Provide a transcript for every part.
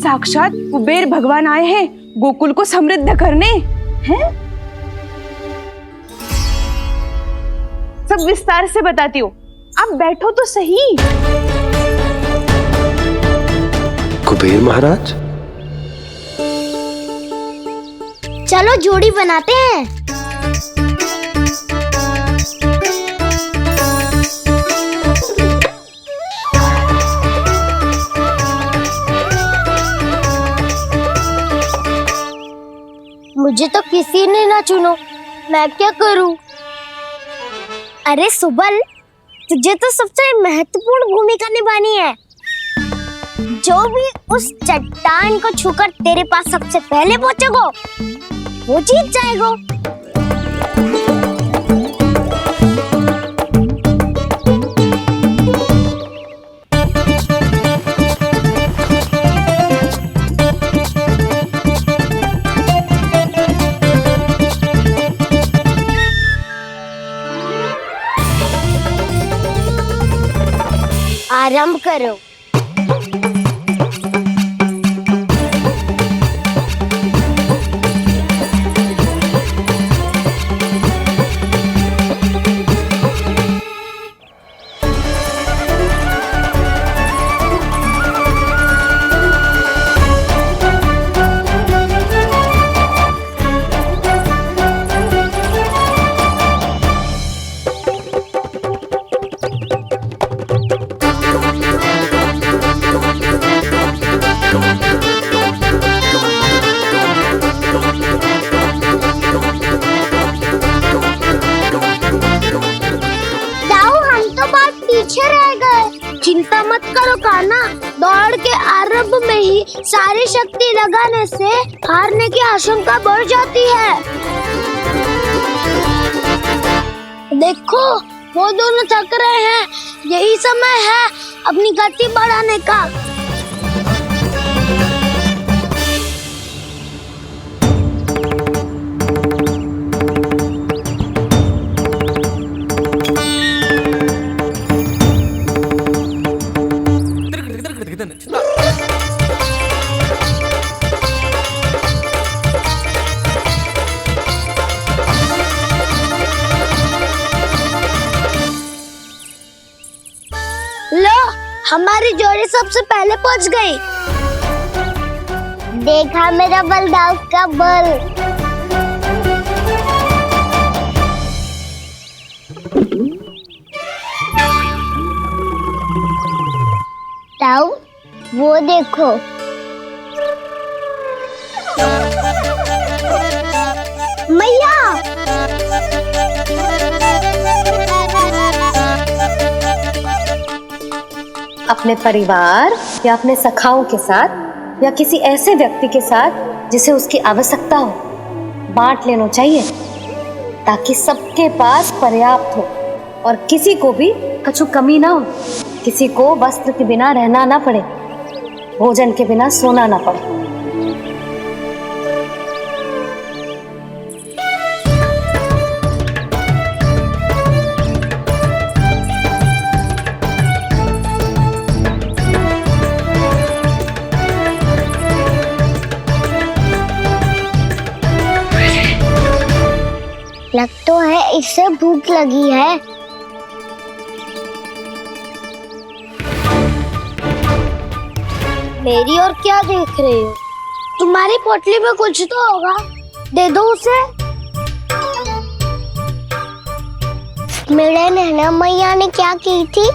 साक्षात कुबेर भगवान आए हैं गोकुल को समृद्ध करने हैं। सब विस्तार से बताती हूँ, आप बैठो तो सही। कुबेर महाराज, चलो जोड़ी बनाते हैं। मुझे तो किसी ने ना चुनो, मैं क्या करूं? अरे सुबल, तुझे तो सबसे महत्वपूर्ण भूमिका निभानी है। जो भी उस चट्टान को छूकर तेरे पास सबसे पहले पहुंचेगा वो जीत जाएगा। आरंभ करो। चिंता मत करो कान्हा, दौड़ के आरंभ में ही सारी शक्ति लगाने से हारने की आशंका बढ़ जाती है। देखो वो दोनों थक रहे हैं, यही समय है अपनी गति बढ़ाने का। लो, हमारी जोड़ी सबसे पहले पहुंच गई। देखा मेरा बलदाव का बल। ताऊ, वो देखो। मैया, अपने परिवार या अपने सखाओं के साथ या किसी ऐसे व्यक्ति के साथ जिसे उसकी आवश्यकता हो, बांट लेना चाहिए ताकि सबके पास पर्याप्त हो और किसी को भी कछु कमी ना हो, किसी को वस्त्र के बिना रहना ना पड़े, भोजन के बिना सोना ना पड़े। लग तो है इससे भूख लगी है। मेरी और क्या देख रहे हो? तुम्हारी पोटली में कुछ तो होगा, दे दो उसे। मेरे नैना मैया ने क्या की थी?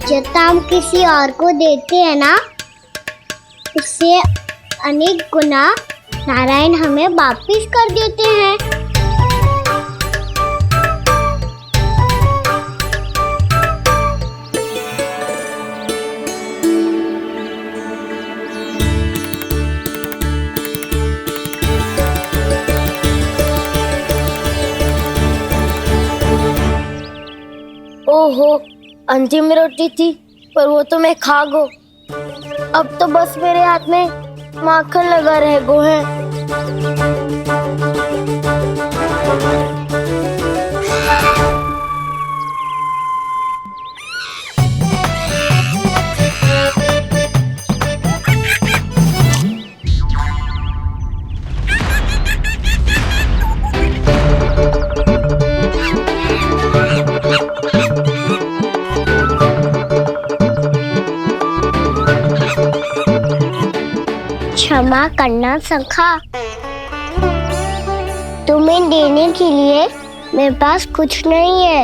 जब हम किसी और को देते हैं ना, उससे अनेक गुना नारायण हमें वापिस कर देते हैं। ओहो, अंतिम रोटी थी पर वो तो मैं खा गो। अब तो बस मेरे हाथ में माखन लगा रह गो है। क्षमा करना सखा। तुम्हें देने के लिए मेरे पास कुछ नहीं है।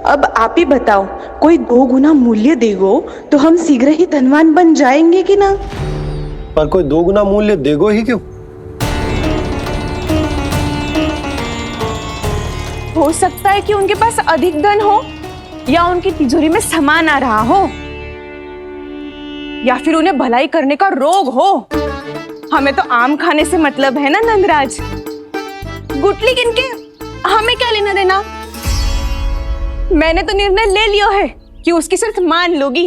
अब आप ही बताओ, कोई 2 गुना मूल्य देगो तो हम शीघ्र ही धनवान बन जाएंगे कि ना? पर कोई 2 गुना मूल्य देगो ही क्यों? हो सकता है कि उनके पास अधिक धन हो, या उनकी तिजोरी में सामान आ रहा हो, या फिर उन्हें भलाई करने का रोग हो। हमें तो आम खाने से मतलब है ना नंदराज। गुटली किनके, हमें क्या लेना देना। मैंने तो निर्णय ले लिया है कि उसकी सिर्फ मान लोगी।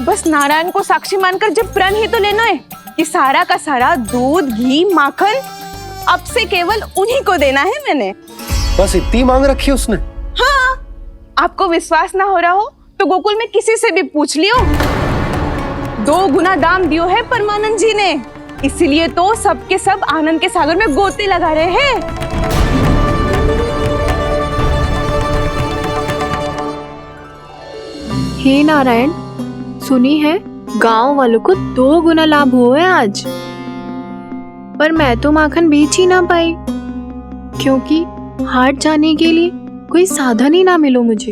बस नारायण को साक्षी मानकर जब प्रण ही तो लेना है कि सारा का सारा दूध, घी, माखन अब से केवल उन्हीं को देना है मैंने। बस इतनी मांग रखी उसने? हाँ, आपको विश्वास ना हो रहा हो तो गोकुल में किसी से भी पूछ लियो। 2 गुना दाम दियो है परमानंद जी ने, इसीलिए तो सबके सब आनंद के सागर में गोते लगा रहे हैं। हे नारायण, सुनी है गांव वालों को 2 गुना लाभ हुआ है आज। पर मैं तो माखन बेच ही ना पाई, क्योंकि हाट जाने के लिए कोई साधन ही ना मिलो मुझे।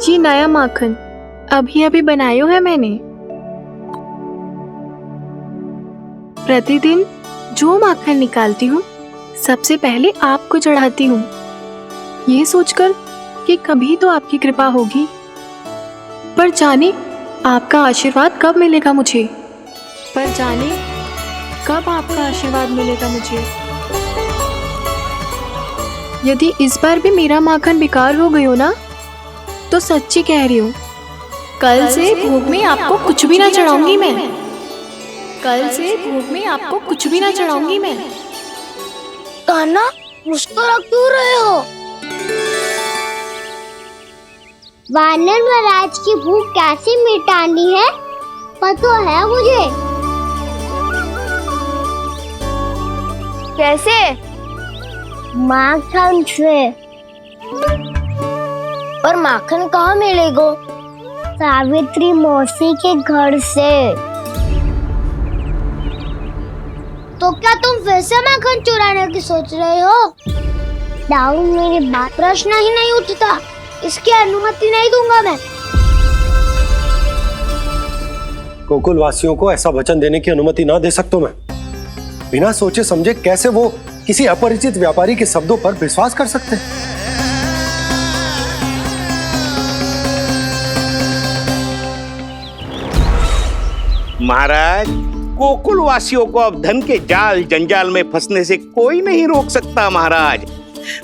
ये नया माखन अभी अभी बनायो है मैंने। प्रतिदिन जो माखन निकालती हूँ सबसे पहले आपको चढ़ाती हूँ, ये सोचकर कि कभी तो आपकी कृपा होगी। पर जाने आपका आशीर्वाद कब मिलेगा मुझे, पर जाने कब आपका आशीर्वाद मिलेगा मुझे। यदि इस बार भी मेरा माखन बेकार हो गयो ना, तो सच्ची कह रही हूँ, कल से भोग में आपको कुछ भी ना चढ़ाऊंगी मैं। कल से भोग में आपको कुछ भी ना चढ़ाऊंगी मैं। कान्हा, मुस्कुरा क्यों रहे हो? वानर महाराज की भूख कैसे मिटानी है पता है मुझे। कैसे? माखन से। पर माखन कहाँ मिलेगा? सावित्री मौसी के घर से। तो क्या तुम फिर से माखन चुराने की सोच रहे हो? दाऊ, मेरी बात प्रश्न ही नहीं उठता, इसकी अनुमति नहीं दूंगा मैं। गोकुल वासियों को ऐसा वचन देने की अनुमति ना दे सकता मैं। बिना सोचे समझे कैसे वो किसी अपरिचित व्यापारी के शब्दों पर विश्वास कर सकते हैं? महाराज, गोकुल वासियों को अब धन के जाल जंजाल में फंसने से कोई नहीं रोक सकता। महाराज,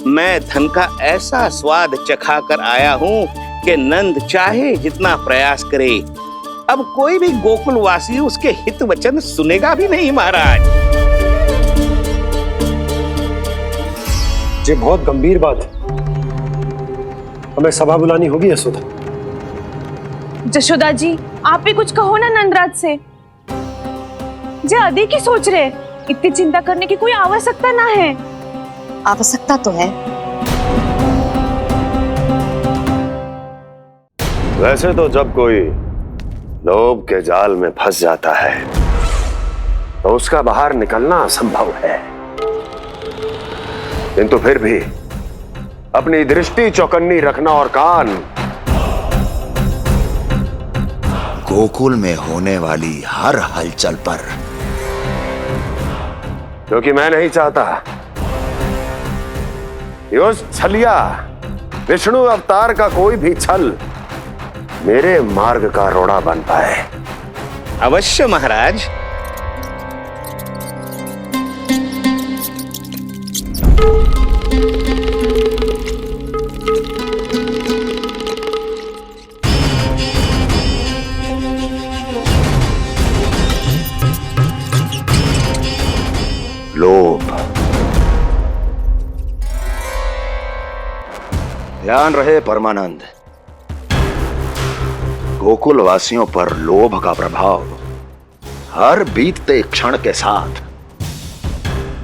मैं धन का ऐसा स्वाद चखा कर आया हूँ कि नंद चाहे जितना प्रयास करे, अब कोई भी गोकुल वासी उसके हित वचन सुनेगा भी नहीं। महाराज, ये बहुत गंभीर बात है, हमें सभा बुलानी होगी यशोदा। जशोदा जी, आप भी कुछ कहो ना नंदराज से। जे अधिक ही सोच रहे, इतनी चिंता करने की कोई आवश्यकता ना है। आवश्यकता तो है। वैसे तो जब कोई लोभ के जाल में फंस जाता है तो उसका बाहर निकलना असंभव है, किंतु फिर भी अपनी दृष्टि चौकन्नी रखना और कान गोकुल में होने वाली हर हलचल पर, क्योंकि मैं नहीं चाहता कि उस छलिया विष्णु अवतार का कोई भी छल मेरे मार्ग का रोड़ा बन पाए। अवश्य महाराज। लोभ। ध्यान रहे परमानंद, गोकुल वासियों पर लोभ का प्रभाव हर बीतते क्षण के साथ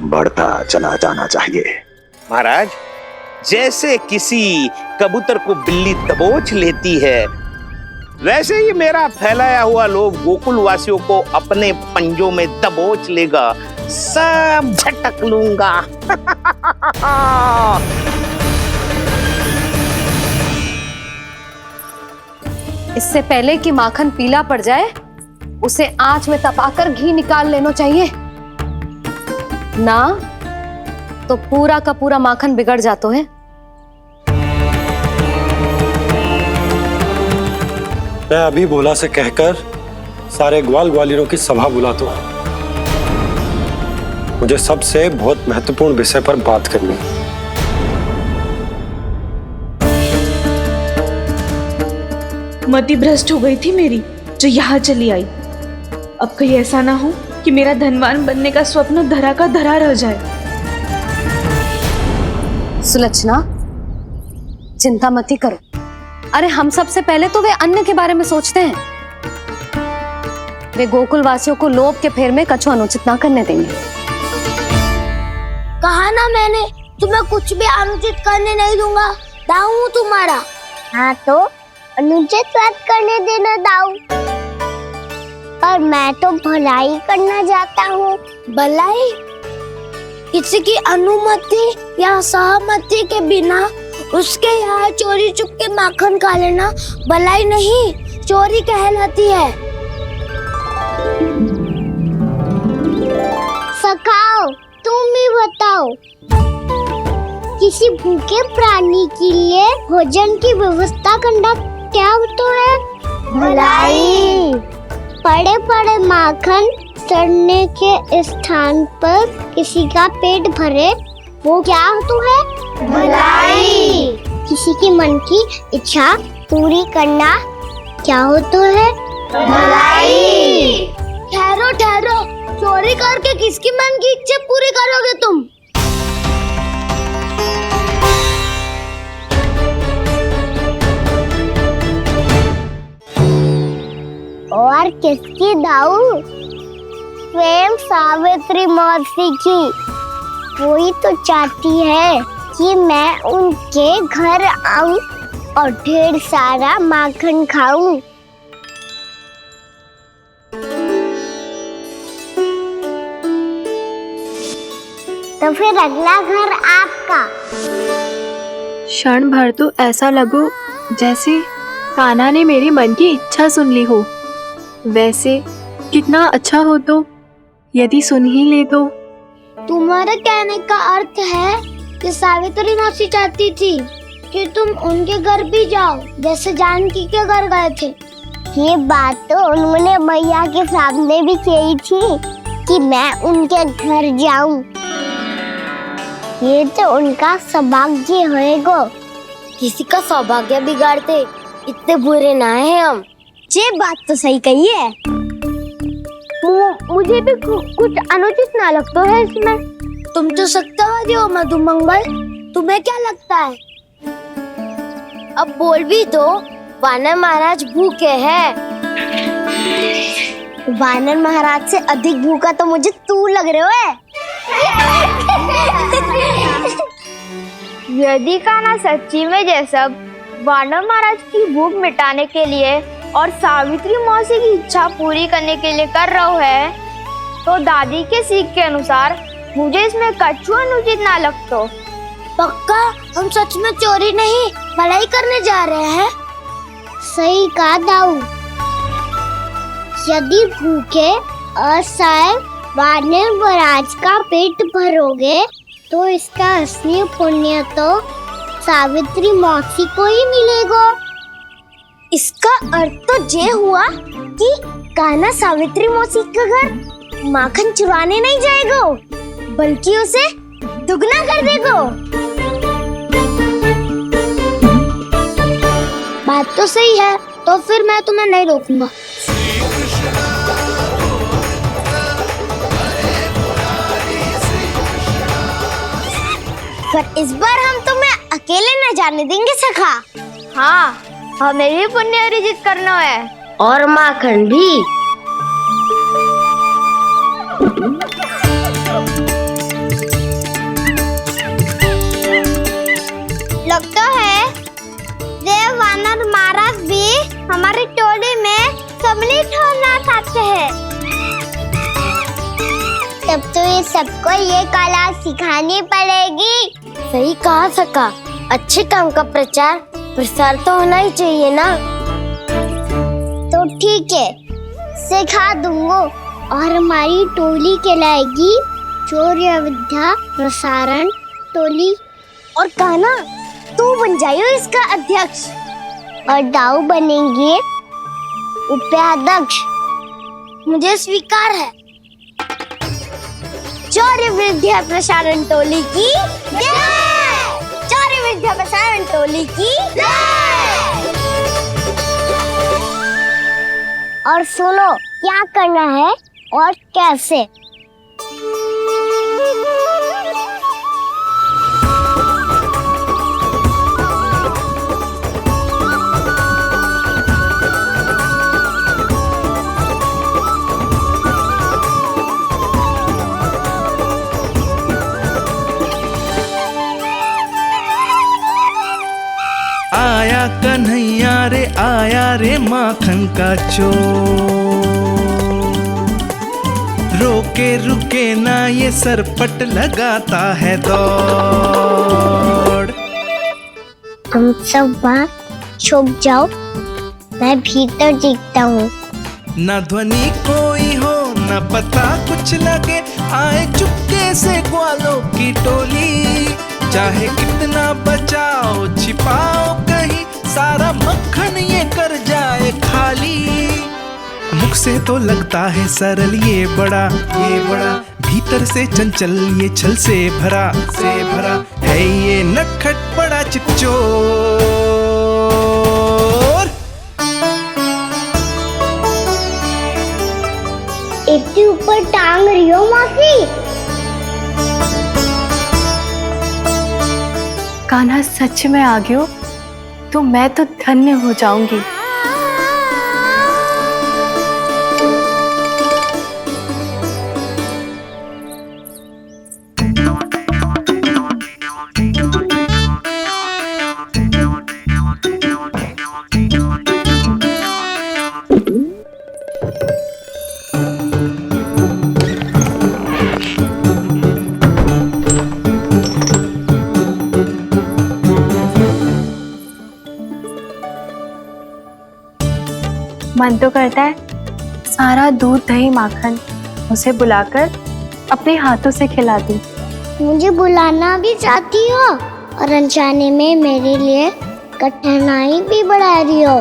बढ़ता चला जाना चाहिए। महाराज, जैसे किसी कबूतर को बिल्ली दबोच लेती है, वैसे ही मेरा फैलाया हुआ लोभ गोकुल वासियों को अपने पंजों में दबोच लेगा, सब झटक लूंगा। इससे पहले कि माखन पीला पड़ जाए, उसे आंच में तपाकर घी निकाल लेना चाहिए ना, तो पूरा का पूरा माखन बिगड़ जाता है। मैं अभी भोला से कहकर सारे ग्वाल ग्वालियरों की सभा बुलाता हूं। मुझे सबसे बहुत महत्वपूर्ण विषय पर बात करनी है। मति भ्रष्ट हो गई थी मेरी, जो यहाँ चली आई। अब कहीं ऐसा ना हो कि मेरा धनवान बनने का स्वप्न धरा का धरा रह जाए। सुलक्षणा, चिंता मत ही करो। अरे हम सबसे पहले तो वे अन्न के बारे में सोचते हैं। वे गोकुल वासियों को लोभ के फेर में कछु अनुचित ना करने देंगे। कहा ना मैंने, तुम्हें कुछ भी अनुचित करने नहीं दूंगा। दाऊ हूँ तुम्हारा। हाँ तो अनुचित बात करने देना दाऊ। पर मैं तो भलाई करना चाहता हूँ। भलाई? किसी की अनुमति या सहमति के बिना उसके यहाँ चोरी चुप के माखन खा लेना भलाई नहीं, चोरी कहलाती है। सखाओ, तुम ही बताओ, किसी भूखे प्राणी के लिए भोजन की व्यवस्था करना क्या तो है? भलाई। पड़े पड़े माखन सड़ने के स्थान पर किसी का पेट भरे, वो क्या तो है? भलाई। किसी की मन की इच्छा पूरी करना क्या हो तो है? भलाई। ठहरो ठहरो, चोरी करके किसकी मन की इच्छा पूरी करोगे तुम? और किसकी दाऊ? स्वयं सावित्री मौसी की। वही तो चाहती है कि मैं उनके घर आऊं और ढेर सारा माखन खाऊं। तो फिर अगला घर आपका। क्षण भर तो ऐसा लगो जैसे कान्हा ने मेरे मन की इच्छा सुन ली हो। वैसे कितना अच्छा हो तो यदि सुन ही ले तो। तुम्हारे कहने का अर्थ है कि सावित्री मौसी चाहती थी कि तुम उनके घर भी जाओ, जैसे जानकी के घर गए थे। ये बात तो उन्होंने मैया के सामने भी कही थी कि मैं उनके घर जाऊं। ये तो उनका सौभाग्य होएगा। किसी का सौभाग्य बिगाड़ते इतने बुरे ना है हम। ये बात तो सही कही है। मुझे भी कुछ अनुचित ना लगता है इसमें। तुम तो सत्यवादी हो मधुमंगल, तुम्हें क्या लगता है? अब बोल भी दो, वानर महाराज भूखे हैं। वानर महाराज से अधिक भूखा तो मुझे तू लग रहे हो। यदि कान्हा सच्ची में जैसा वानर महाराज की भूख मिटाने के लिए और सावित्री मौसी की इच्छा पूरी करने के लिए कर रहा है, तो दादी के सीख के अनुसार मुझे इसमें कछु अनुचित ना लगता। पक्का हम सच में चोरी नहीं भलाई करने जा रहे हैं। सही कहा दाऊ। यदि भूखे असहाय वानर महाराज का पेट भरोगे तो इसका असली पुण्य तो सावित्री मौसी को ही मिलेगा। इसका अर्थ तो ये हुआ कि कान्हा सावित्री मौसी का घर माखन चुराने नहीं जाएगा, बल्कि उसे दुगना कर देगा। बात तो सही है, तो फिर मैं तुम्हें नहीं रोकूंगा। पर इस बार हम तुम्हें अकेले न जाने देंगे सखा। हाँ, हमें भी पुण्य अर्जित करना है और माखन भी। लगता है देव वानर महाराज भी हमारी टोली मस्त है। तब तो ये सबको ये कला सिखानी पड़ेगी। सही कहा सका, अच्छे काम का प्रचार प्रसार तो होना ही चाहिए ना। तो ठीक है, सिखा दूंगा और हमारी टोली कहलाएगी शौर्य विद्या प्रसारण टोली। और कान्हा तू बन जाइयो इसका अध्यक्ष और दाऊ बनेंगे उपाध्यक्ष। मुझे स्वीकार है। शौर्य विद्या प्रसारण टोली की जय! शौर्य विद्या प्रसारण टोली की जय! और सुनो क्या करना है और कैसे। आया कन्हैया रे आया रे माखन का चोर, रोके रुके ना ये सरपट लगाता है दौड़। तुम सब वहाँ छुप जाओ, मैं भीतर देखता हूँ। न ध्वनि कोई हो न पता कुछ लगे, आए चुपके से ग्वालों की टोली। चाहे कितना बचाओ छिपाओ कहीं, सारा मक्खन ये कर जाए खाली। मुख से तो लगता है सरल ये बड़ा भीतर से चंचल ये छल से भरा है ये नटखट बड़ा चिपचोर। इतने ऊपर टांग रही हो मौसी। कान्हा सच में आ गए हो तो मैं तो धन्य हो जाऊंगी। मन तो करता है सारा दूध दही माखन उसे बुलाकर अपने हाथों से खिला दूं। मुझे बुलाना भी चाहती हो और अनजाने में मेरे लिए कठिनाई भी बढ़ा रही हो।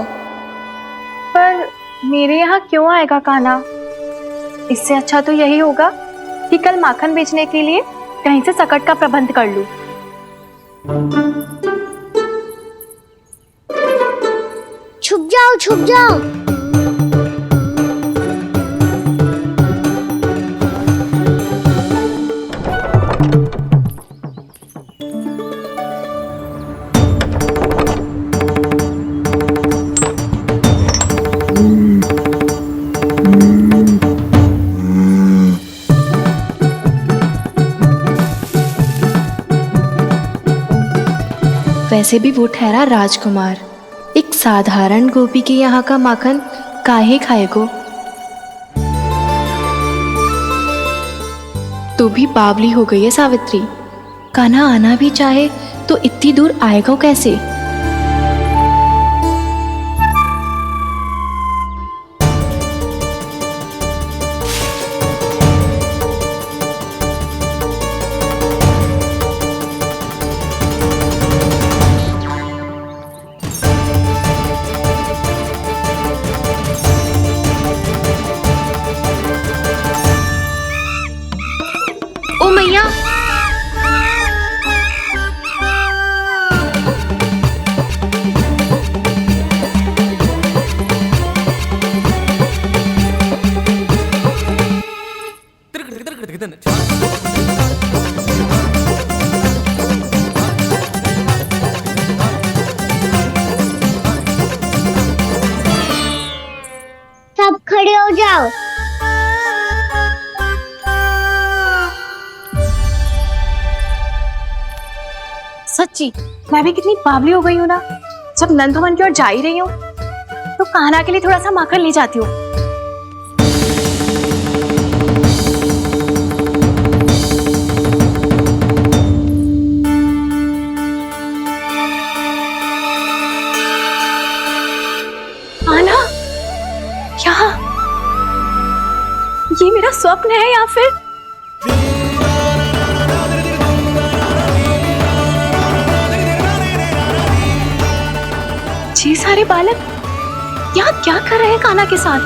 पर मेरे यहाँ क्यों आएगा कान्हा? इससे अच्छा तो यही होगा कि कल माखन बेचने के लिए कहीं से सकट का प्रबंध कर लूं। छुप जाओ छुप जाओ। वैसे भी वो ठहरा राजकुमार, एक साधारण गोपी के यहाँ का माखन काहे खाएगो। तो भी बावली हो गई है सावित्री। कान्हा आना भी चाहे तो इतनी दूर आएगा कैसे? ओ मैया, सब खड़े हो जाओ। सच्ची मैं भी कितनी बावली हो गई हूँ ना। जब नंदभवन की ओर जा ही रही हूँ तो कान्हा के लिए थोड़ा सा माखन ले जाती हूँ। मेरा स्वप्न है या फिर ये सारे बालक यहाँ क्या कर रहे हैं कान्हा के साथ?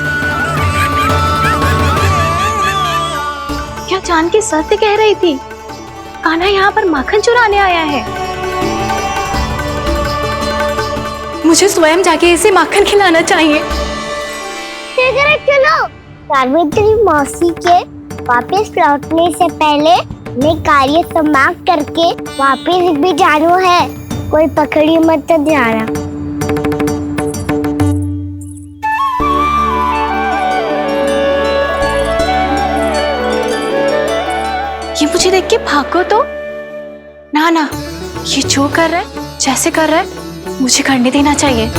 क्या जानकी सत्य कह रही थी? कान्हा यहाँ पर माखन चुराने आया है। मुझे स्वयं जाके इसे माखन खिलाना चाहिए। चलो सावित्री मौसी के वापस लौटने से पहले मैं कार्य समाप्त करके वापस भी जाना है। कोई पकड़ी मत जाना। ये मुझे देख के भागो तो ना ना, ये जो कर रहा है, जैसे कर रहा है, मुझे करने देना चाहिए।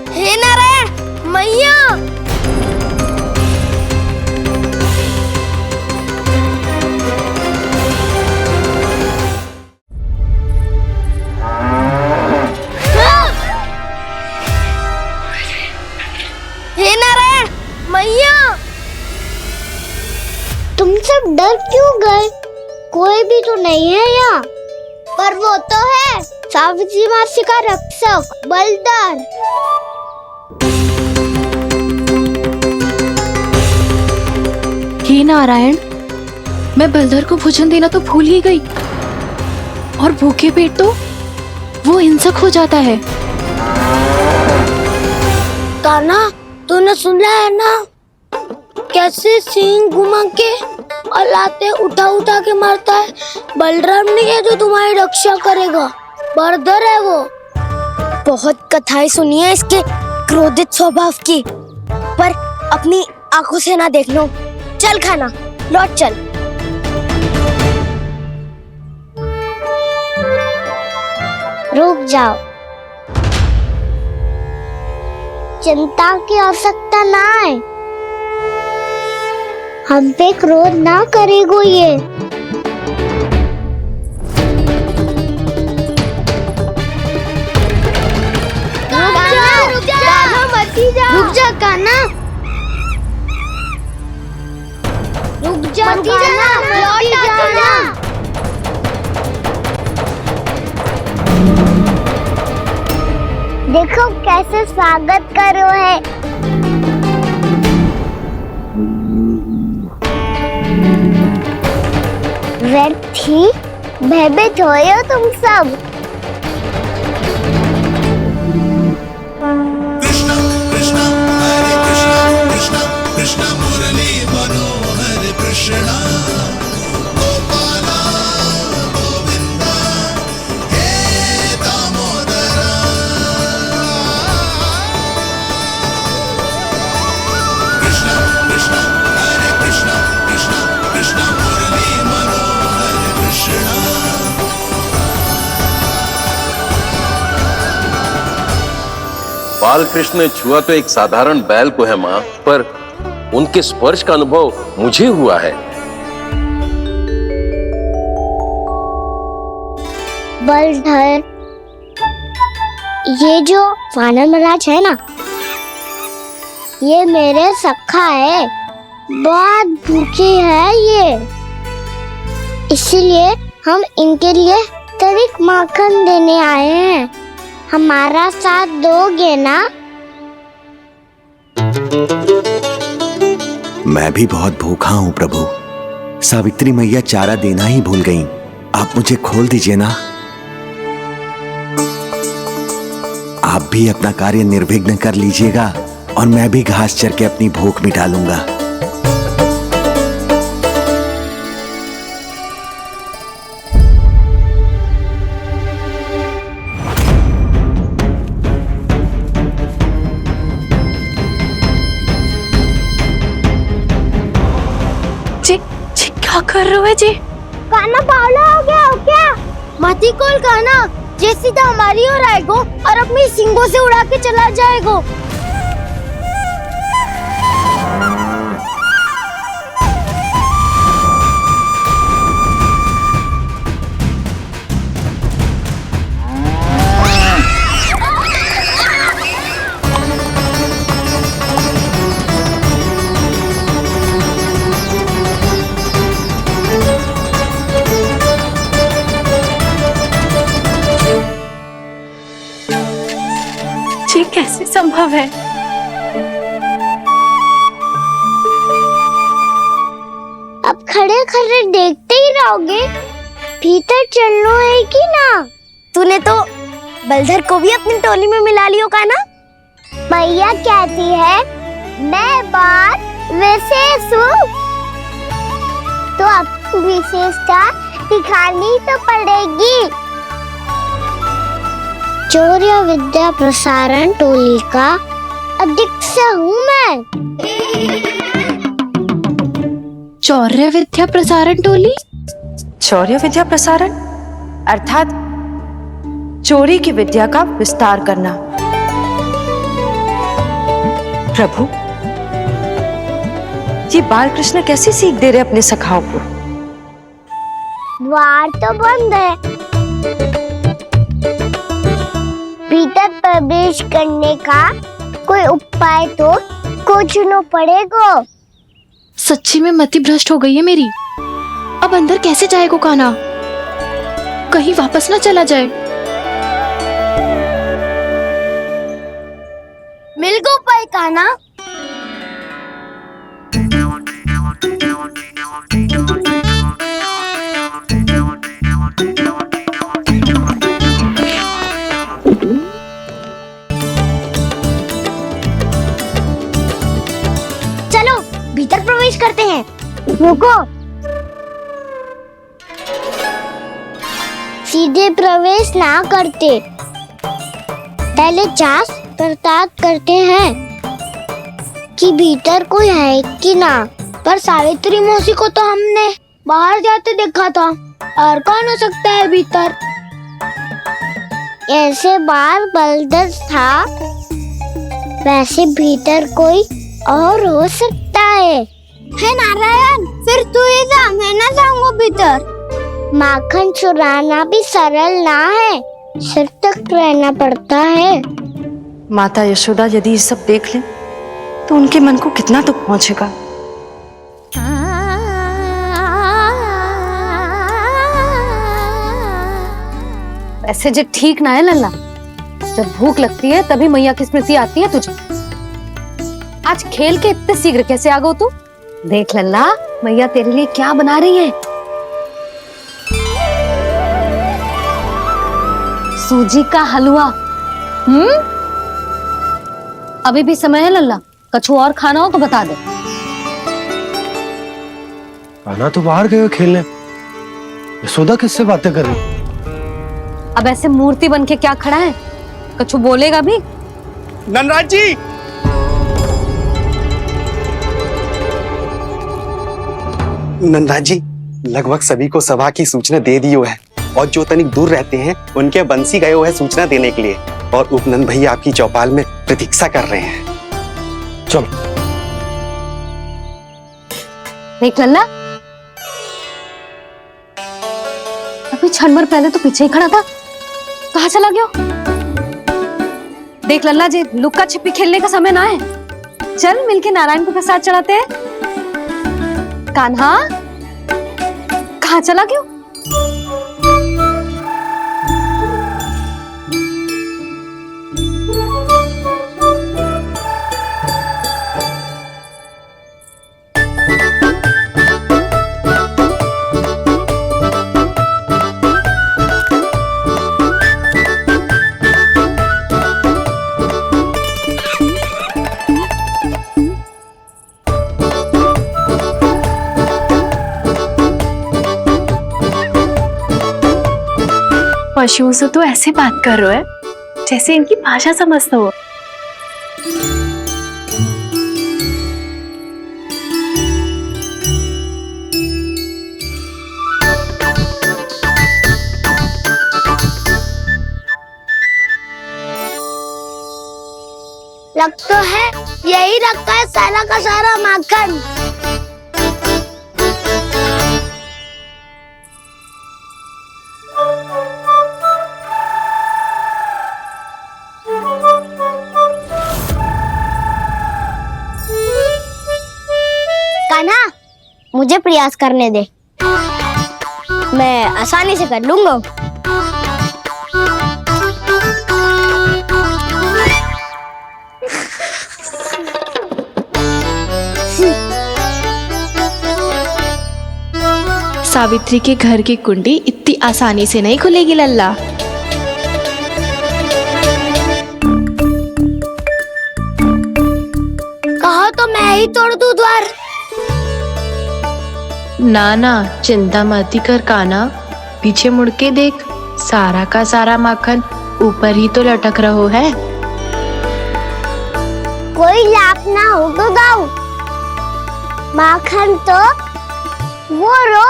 हे नारायण मैया, हे नारायण मैया, तुम सब डर क्यों गए? कोई भी तो नहीं है यहाँ। पर वो तो है सावित्री मासी का रक्षक बलदार। हे नारायण, मैं बलधर को भोजन देना तो भूल ही गई, और भूखे पेट तो वो हिंसक हो जाता है। कान्हा, तूने सुना है ना कैसे सिंह घुमा के और लाते उठा उठा के मारता है? बलराम नहीं है जो तुम्हारी रक्षा करेगा, बलधर है वो। बहुत कथाएं सुनी है इसके क्रोधित स्वभाव की, पर अपनी आंखों से ना देख लो। चल खाना, लौट चल। रुक जाओ, चिंता की आवश्यकता ना है। हम पे क्रोध ना करेगो ये। रुक जा कान्हा, रुक जा, लौट जाना। देखो कैसे स्वागत करो है। व्यर्थ ही भयभीत हो तुम सब। बाल कृष्ण ने छुआ तो एक साधारण बैल को है माँ, पर उनके स्पर्श का अनुभव मुझे हुआ है। बलधर, ये जो वानर महाराज है ना, ये मेरे सखा है। बहुत भूखे है ये, इसलिए हम इनके लिए तनिक माखन देने आए हैं। हमारा साथ दोगे ना? मैं भी बहुत भूखा हूँ प्रभु। सावित्री मैया चारा देना ही भूल गईं। आप मुझे खोल दीजिए ना। आप भी अपना कार्य निर्विघ्न कर लीजिएगा और मैं भी घास चर के अपनी भूख मिटा लूंगा। क्या कर रहे हो जी? कान्हा पागल हो गया हो क्या? मती कोल कान्हा, जे सीधा हमारी ओर आएगो और अपनी सींगों से उड़ा के चला जाएगो। संभव है? अब खड़े खड़े देखते ही रहोगे? भीतर चलना है कि ना? तूने तो बलधर को भी अपनी टोली में मिला लियो का ना? भैया कहती है मैं बात विशेष हूँ, तो अब विशेषता दिखानी तो पड़ेगी। चौर्य विद्या प्रसारण टोली का अध्यक्ष हूँ मैं। चौर्य विद्या प्रसारण टोली? चौर्य विद्या प्रसारण अर्थात चोरी की विद्या का विस्तार करना। प्रभु, ये बाल कृष्ण कैसी सीख दे रहे अपने सखाओं को? द्वार तो बंद है, भीतर प्रवेश करने का कोई उपाय तो खोजना पड़ेगा। सच्ची में मति भ्रष्ट हो गई है मेरी। अब अंदर कैसे जाएगा कान्हा? कहीं वापस ना चला जाए। मिल गो उपाय कान्हा। चलो भीतर प्रवेश करते हैं। रुको, सीधे प्रवेश ना करते, पहले जांच पड़ताल करते हैं कि भीतर कोई है कि ना। पर सावित्री मौसी को तो हमने बाहर जाते देखा था, और कौन हो सकता है भीतर? ऐसे बार बलदर था, वैसे भीतर कोई और हो सकता है नारायण? फिर तू ही जा, मैं ना जाऊंगा भीतर। माखन चुराना भी सरल ना है, सिर तक रहना पड़ता है। माता यशोदा यदि ये सब देख लें तो उनके मन को कितना दुख पहुंचेगा। ऐसे जो ठीक ना है लल्ला, जब भूख लगती है तभी मैया की स्मृति आती है तुझे। आज खेल के इतने शीघ्र कैसे आ गो तू? देख लल्ला, मैया तेरे लिए क्या बना रही है। सूजी का हलवा। अभी भी समय है लल्ला, कछु और खाना हो तो बता दे। कान्हा तो बाहर गए खेलने, यशोदा किससे बातें कर रही? अब ऐसे मूर्ति बन के क्या खड़ा है? कछु बोलेगा भी? नंदराज जी, नंदराज जी, लगभग सभी को सभा की सूचना दे दी है, और जो तनिक दूर रहते हैं उनके बंसी गए हुए सूचना देने के लिए, और उपनंद भैया आपकी चौपाल में प्रतीक्षा कर रहे हैं। चलो। देख लल्ला, अभी क्षण भर पहले तो पीछे ही खड़ा था, कहाँ चला गया? देख लल्ला जी, लुक्का छिपी खेलने का समय ना है। चल मिलके नारायण को प्रसाद चढ़ाते हैं। कान्हा, कहाँ चला गया? पशुओं से तो ऐसे बात कर रहे हो जैसे इनकी भाषा समझता हो। लग तो है यही रखा है सारा का सारा माखन। कान्हा, मुझे प्रयास करने दे, मैं आसानी से कर लूंगा। सावित्री के घर की कुंडी इतनी आसानी से नहीं खुलेगी लल्ला। कहा तो मैं ही तोड़ दूं द्वार। ना ना, चिंता मत कर काना, पीछे मुड़ के देख, सारा का सारा माखन ऊपर ही तो लटक रहो है। कोई लाभ ना होगा गाँव, माखन तो वो रो।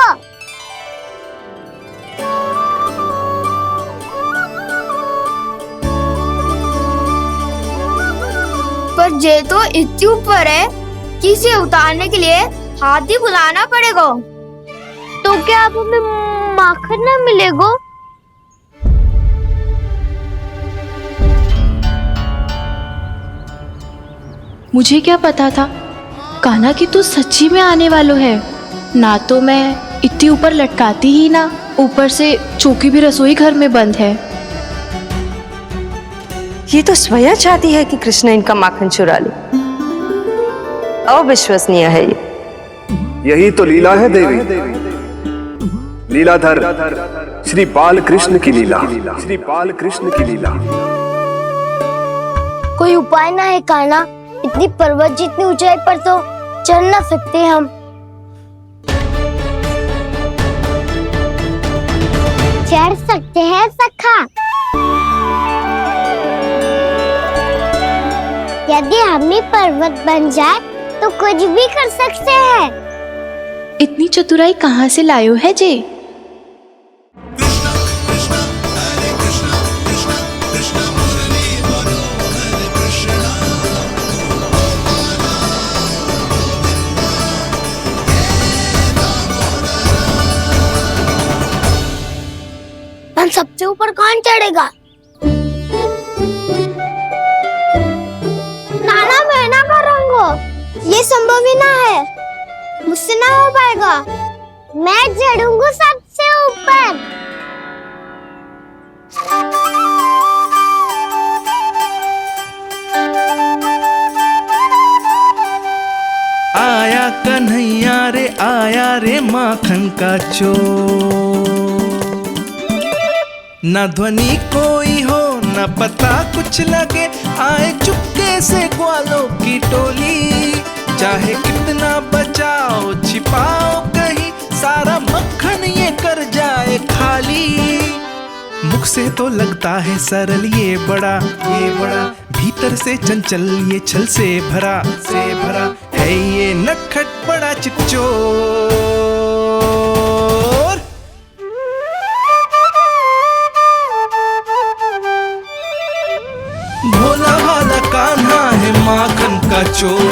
पर जे तो इतनी ऊपर है कि इसे उतारने के लिए हाथी बुलाना पड़ेगा। तो क्या अब हमें माखन ना मिलेगा? मुझे क्या पता था कान्हा कि तू सच्ची में आने वालो है। ना तो मैं इतनी ऊपर लटकाती ही ना, ऊपर से चौकी भी रसोई घर में बंद है। ये तो स्वयं चाहती है कि कृष्ण इनका माखन चुरा ले। अविश्वसनीय है ये। यही तो लीला है देवी, लीलाधर श्री बाल कृष्ण की लीला, श्री बाल कृष्ण की लीला। कोई उपाय ना है कान्हा? इतनी पर्वत जितनी ऊंचाई पर तो चढ़ ना सकते हम। चढ़ सकते हैं सखा, यदि हम ही पर्वत बन जाए तो कुछ भी कर सकते हैं। इतनी चतुराई कहाँ से लायो है जे? हम सबसे ऊपर कौन चढ़ेगा? नाना मैं ना करूँगा, ये संभव ही ना है, मुझसे ना हो पाएगा। मैं चढ़ूंगा सबसे ऊपर। आया कन्हैया रे आया रे माखन का चोर। न ध्वनि कोई हो न पता कुछ लगे, आए चुपके से ग्वालों की टोली। चाहे कितना बचाओ छिपाओ कहीं, सारा मक्खन ये कर जाए खाली। मुख से तो लगता है सरल ये बड़ा भीतर से चंचल ये छल से भरा है ये नटखट बड़ा चिच्चोर। भोला भाला कान्हा है माखन का चोर,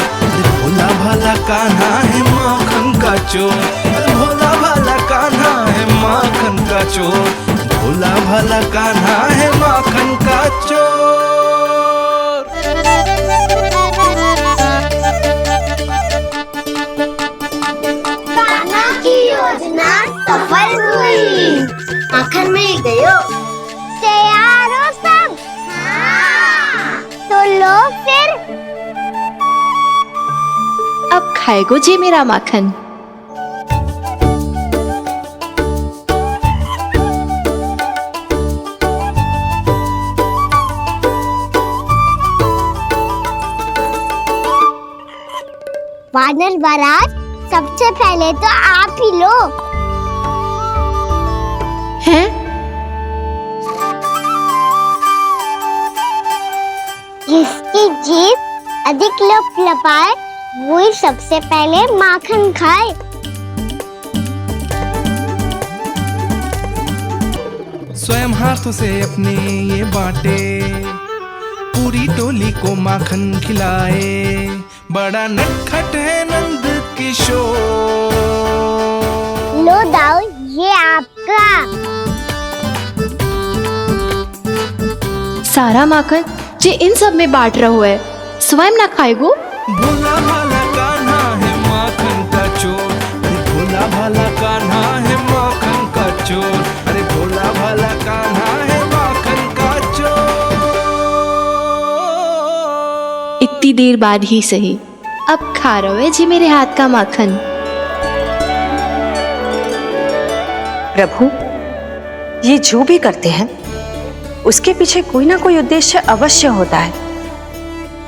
भोला भाला कान्हा है माखन का चोर, भोला भाला कान्हा है माखन का चोर, भोला भाला कान्हा है माखन का चोर। कान्हा की योजना सफल हुई, माखन मिल गयो। तैयार हो सब? तो लो फिर। अब खाएगो जे मेरा माखन। वानर महाराज, सबसे पहले तो आप ही लो। हैं? जिसकी जीभ अधिक लपलपाए वही सबसे पहले माखन खाए। स्वयं हाथों से अपने ये बांटे, पूरी टोली को माखन खिलाए। बड़ा नटखट है नंद किशोर। लो दाऊ, ये आपका। सारा माखन जे इन सब में बांट रहो है, स्वयं ना खाएगो। भोला भाला कान्हा है माखन का चोर, अरे भोला भाला कान्हा है माखन का चोर, अरे भोला भाला कान्हा है माखन का चोर। इतनी देर बाद ही सही, अब खा रहे जी मेरे हाथ का माखन। प्रभु, ये जो भी करते हैं उसके पीछे कोई ना कोई उद्देश्य अवश्य होता है।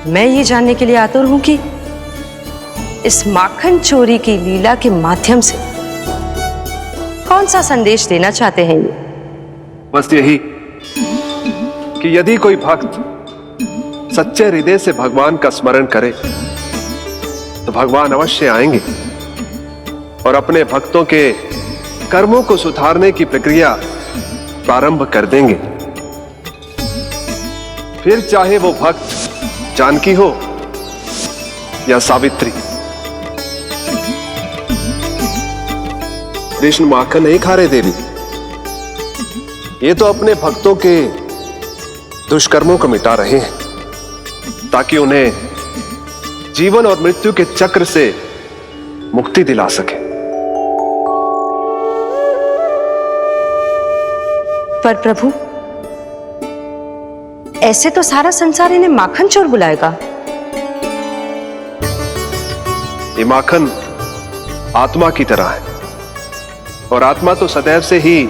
मैं ये जानने के लिए आतुर हूं कि इस माखन चोरी की लीला के माध्यम से कौन सा संदेश देना चाहते हैं ये? बस यही कि यदि कोई भक्त सच्चे हृदय से भगवान का स्मरण करे तो भगवान अवश्य आएंगे और अपने भक्तों के कर्मों को सुधारने की प्रक्रिया प्रारंभ कर देंगे। फिर चाहे वो भक्त जानकी हो या सावित्री। कृष्ण माखन नहीं खा रहे देवी, ये तो अपने भक्तों के दुष्कर्मों को मिटा रहे हैं ताकि उन्हें जीवन और मृत्यु के चक्र से मुक्ति दिला सके। पर प्रभु, ऐसे तो सारा संसार इन्हें माखन चोर बुलाएगा। ये माखन आत्मा की तरह है और आत्मा तो सदैव से ही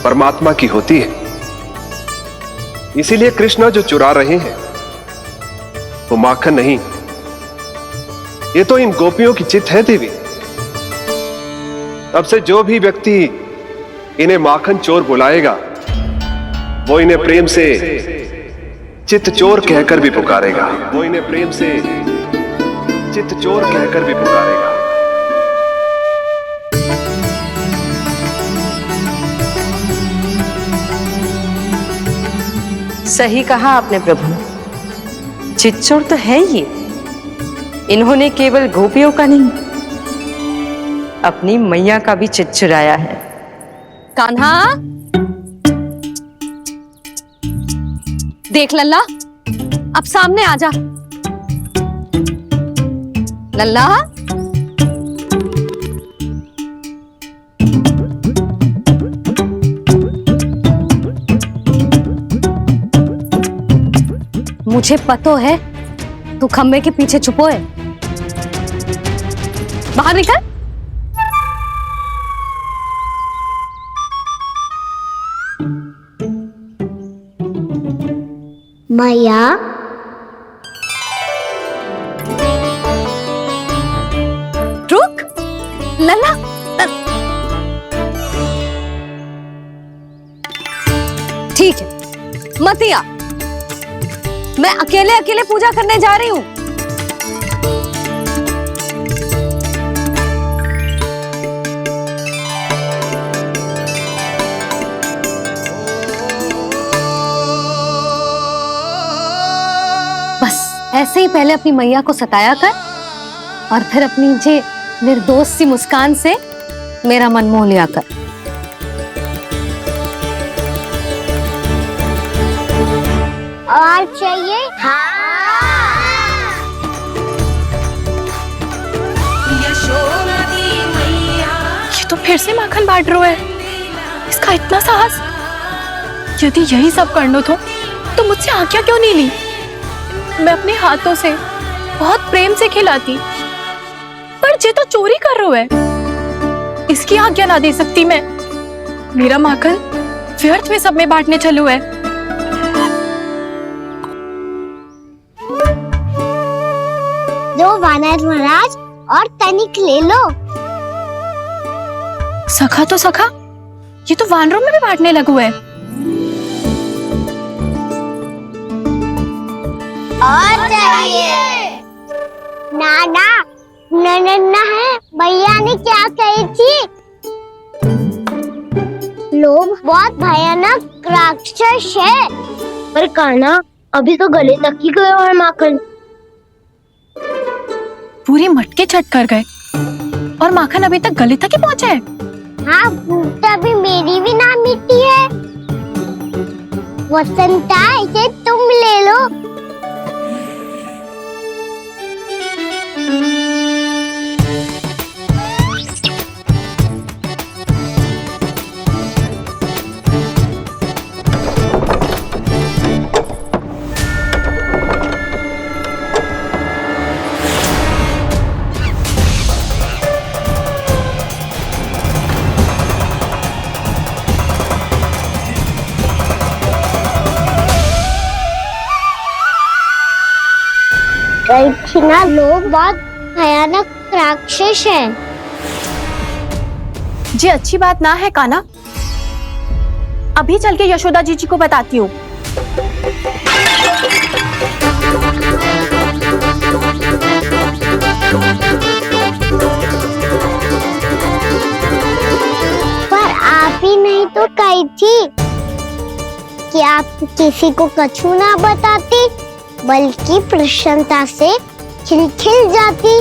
परमात्मा की होती है। इसीलिए कृष्ण जो चुरा रहे हैं वो माखन नहीं, ये तो इन गोपियों की चित्त है देवी। अब से जो भी व्यक्ति इन्हें माखन चोर बुलाएगा वो इन्हें प्रेम से चित्त चोर कहकर भी पुकारेगा। वो इन्हें प्रेम से चित्त चोर कहकर भी पुकारेगा। सही कहा आपने प्रभु, चित्त चोर तो है ये। इन्होंने केवल गोपियों का नहीं, अपनी मैया का भी चित्त चुराया है। कान्हा, देख लल्ला, अब सामने आ जा। लल्ला, मुझे पतो है तू खम्बे के पीछे छुपो है। बाहर निकल। मैया, रुक लल्ला, ठीक है मत आ, मैं अकेले अकेले पूजा करने जा रही हूँ। बस ऐसे ही पहले अपनी मैया को सताया कर और फिर अपनी जे निर्दोष सी मुस्कान से मेरा मन मोह लिया कर। और चाहिए? ये तो फिर से माखन बांट रहा है। इसका इतना साहस। यदि यही सब करना तो मुझसे आज्ञा क्यों नहीं ली? मैं अपने हाथों से बहुत प्रेम से खिलाती, पर ये तो चोरी कर रहा है। इसकी आज्ञा ना दे सकती मैं। मेरा माखन व्यर्थ में सब में बांटने चलू है। दो वानर महाराज और तनिक ले लो। सखा तो सखा, ये तो वानरों में भी बांटने लगू है। और चाहिए? नाना, नन्ना है, भैया ने क्या कही थी? लोभ बहुत भयानक राक्षस है। पर कान्हा, अभी तो गले तक ही गया है माखन। पूरी मटके छट कर गए और माखन अभी तक गले तक ही पहुंचा है। हाँ, तभी मेरी भी ना मिट्टी है। वसंता, इसे तुम ले लो। गई थी ना, लोग बहुत भयानक राक्षस हैं। जी अच्छी बात ना है कान्हा, अभी चल के यशोदा जी को बताती हूँ। पर आप ही नहीं तो कही थी कि आप किसी को कछु ना बताती, बल्कि प्रसन्नता से खिलखिल जाती।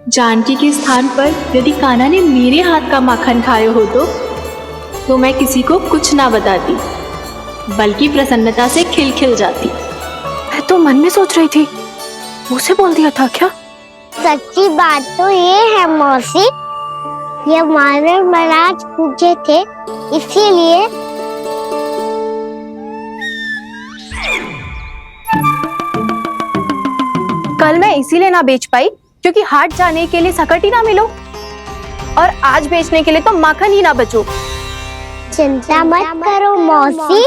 जानकी के स्थान पर यदि कान्हा ने मेरे हाथ का माखन खाया हो तो मैं किसी को कुछ ना बताती, बल्कि प्रसन्नता से खिलखिल जाती। मैं तो मन में सोच रही थी, मुझसे बोल दिया था क्या? सच्ची बात तो ये है मौसी, ये मानव महाराज पूछे थे, इसीलिए कल मैं इसीलिए ना बेच पाई क्योंकि हाट जाने के लिए सकट ही ना मिलो, और आज बेचने के लिए तो माखन ही ना बचो। चिंता मत करो मौसी,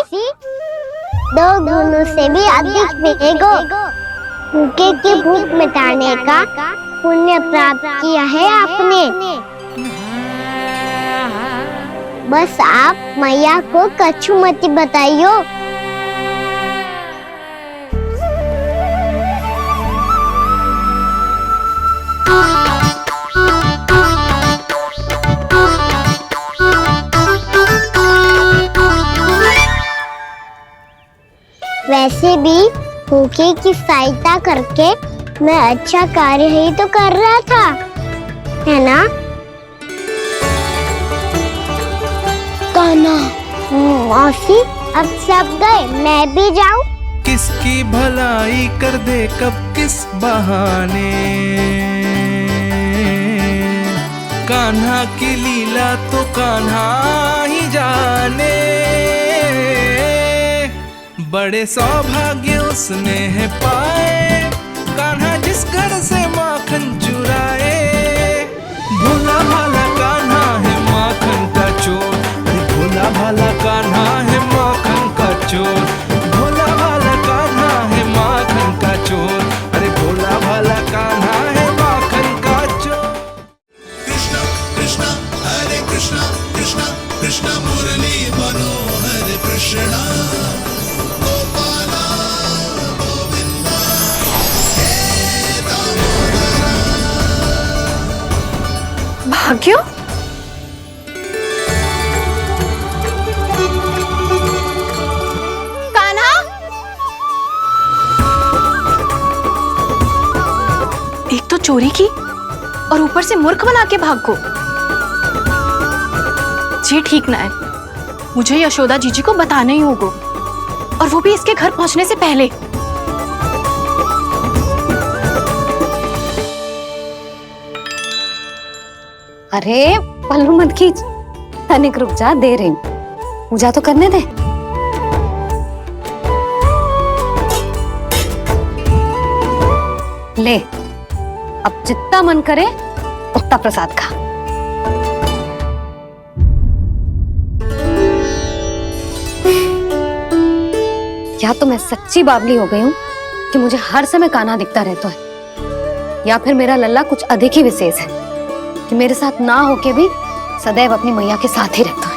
2 गुणों से भी अधिक मिलेगा। भूखे की भूख मिटाने का पुण्य प्राप्त किया है आपने। बस आप मैया को कछु मत बताइयो। वैसे भी भूखे की सहायता करके मैं अच्छा कार्य ही तो कर रहा था, है ना? कान्हा, मौसी अब सब गए, मैं भी जाऊं? किसकी भलाई कर दे कब किस बहाने, कान्हा की लीला तो कान्हा ही जाने। बड़े सौभाग्य उसने है पाए, कान्हा जिस घर से माखन चुराए। भोला भाला कान्हा है माखन का चोर, भोला भाला कान्हा है माखन का चोर, भोला भाला कान्हा है माखन का चोर, अरे भोला भाला कान्हा है माखन का चोर। कृष्णा कृष्णा हरे कृष्णा, कृष्णा कृष्णा मुरली मनोहर कृष्णा, भाग्य? कान्हा? एक तो चोरी की और ऊपर से मूर्ख बना के भाग को। ये ठीक ना है, मुझे यशोदा जीजी को बताना ही होगा, और वो भी इसके घर पहुंचने से पहले। अरे पल्लू मत खींच, तनिक रुक जा, दे रही हूँ, पूजा तो करने दे। ले, अब जितना मन करे उतना प्रसाद खा। या तो मैं सच्ची बावली हो गई हूँ कि मुझे हर समय कान्हा दिखता रहता है, या फिर मेरा लल्ला कुछ अधिक ही विशेष है कि मेरे साथ ना होके भी सदैव अपनी मैया के साथ ही रहता है।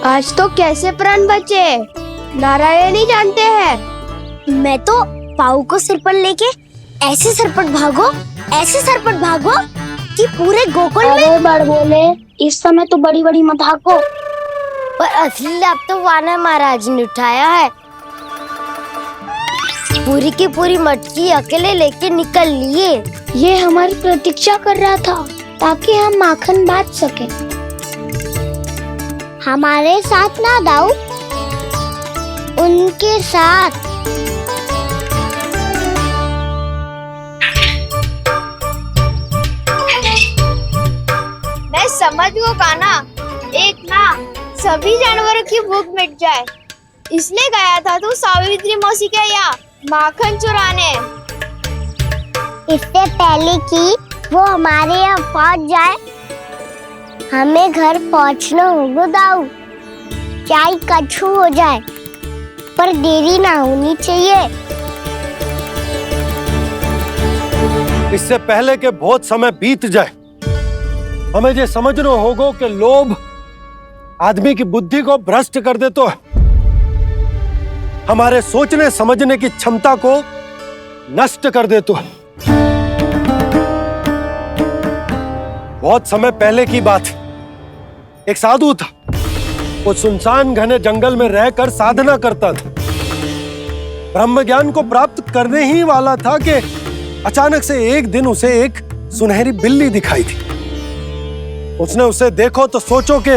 आज तो कैसे प्राण बचे, नारायण ही जानते हैं। मैं तो पाऊ को सिर पर लेके ऐसे सरपट भागो, ऐसे सरपट भागो कि पूरे गोकुल में बड़ बोले। इस समय तो बड़ी बड़ी मत हाको, पर असली लाभ तो वानर महाराज ने उठाया है। पूरी की पूरी मटकी अकेले लेके निकल लिए। ये हमारी प्रतीक्षा कर रहा था ताकि हम माखन बांट सके। हमारे साथ ना दाऊ, उनके साथ। मैं समझ गो कान्हा, एक ना सभी जानवरों की भूख मिट जाए, इसलिए गया था तू सावित्री मौसी के यहाँ माखन चुराने। इससे पहले कि वो हमारे यहाँ पहुँच जाए, हमें घर पहुँचना होगा दाऊ। क्या ही कछु हो जाए, पर देरी ना होनी चाहिए। इससे पहले कि बहुत समय बीत जाए, हमें ये समझना होगा कि लोभ आदमी की बुद्धि को भ्रष्ट कर दे, तो हमारे सोचने समझने की क्षमता को नष्ट कर दे। तो बहुत समय पहले की बात, एक साधु था। वो सुनसान घने जंगल में रहकर साधना करता था। ब्रह्म ज्ञान को प्राप्त करने ही वाला था कि अचानक से एक दिन उसे एक सुनहरी बिल्ली दिखाई थी। उसने उसे देखो तो सोचो कि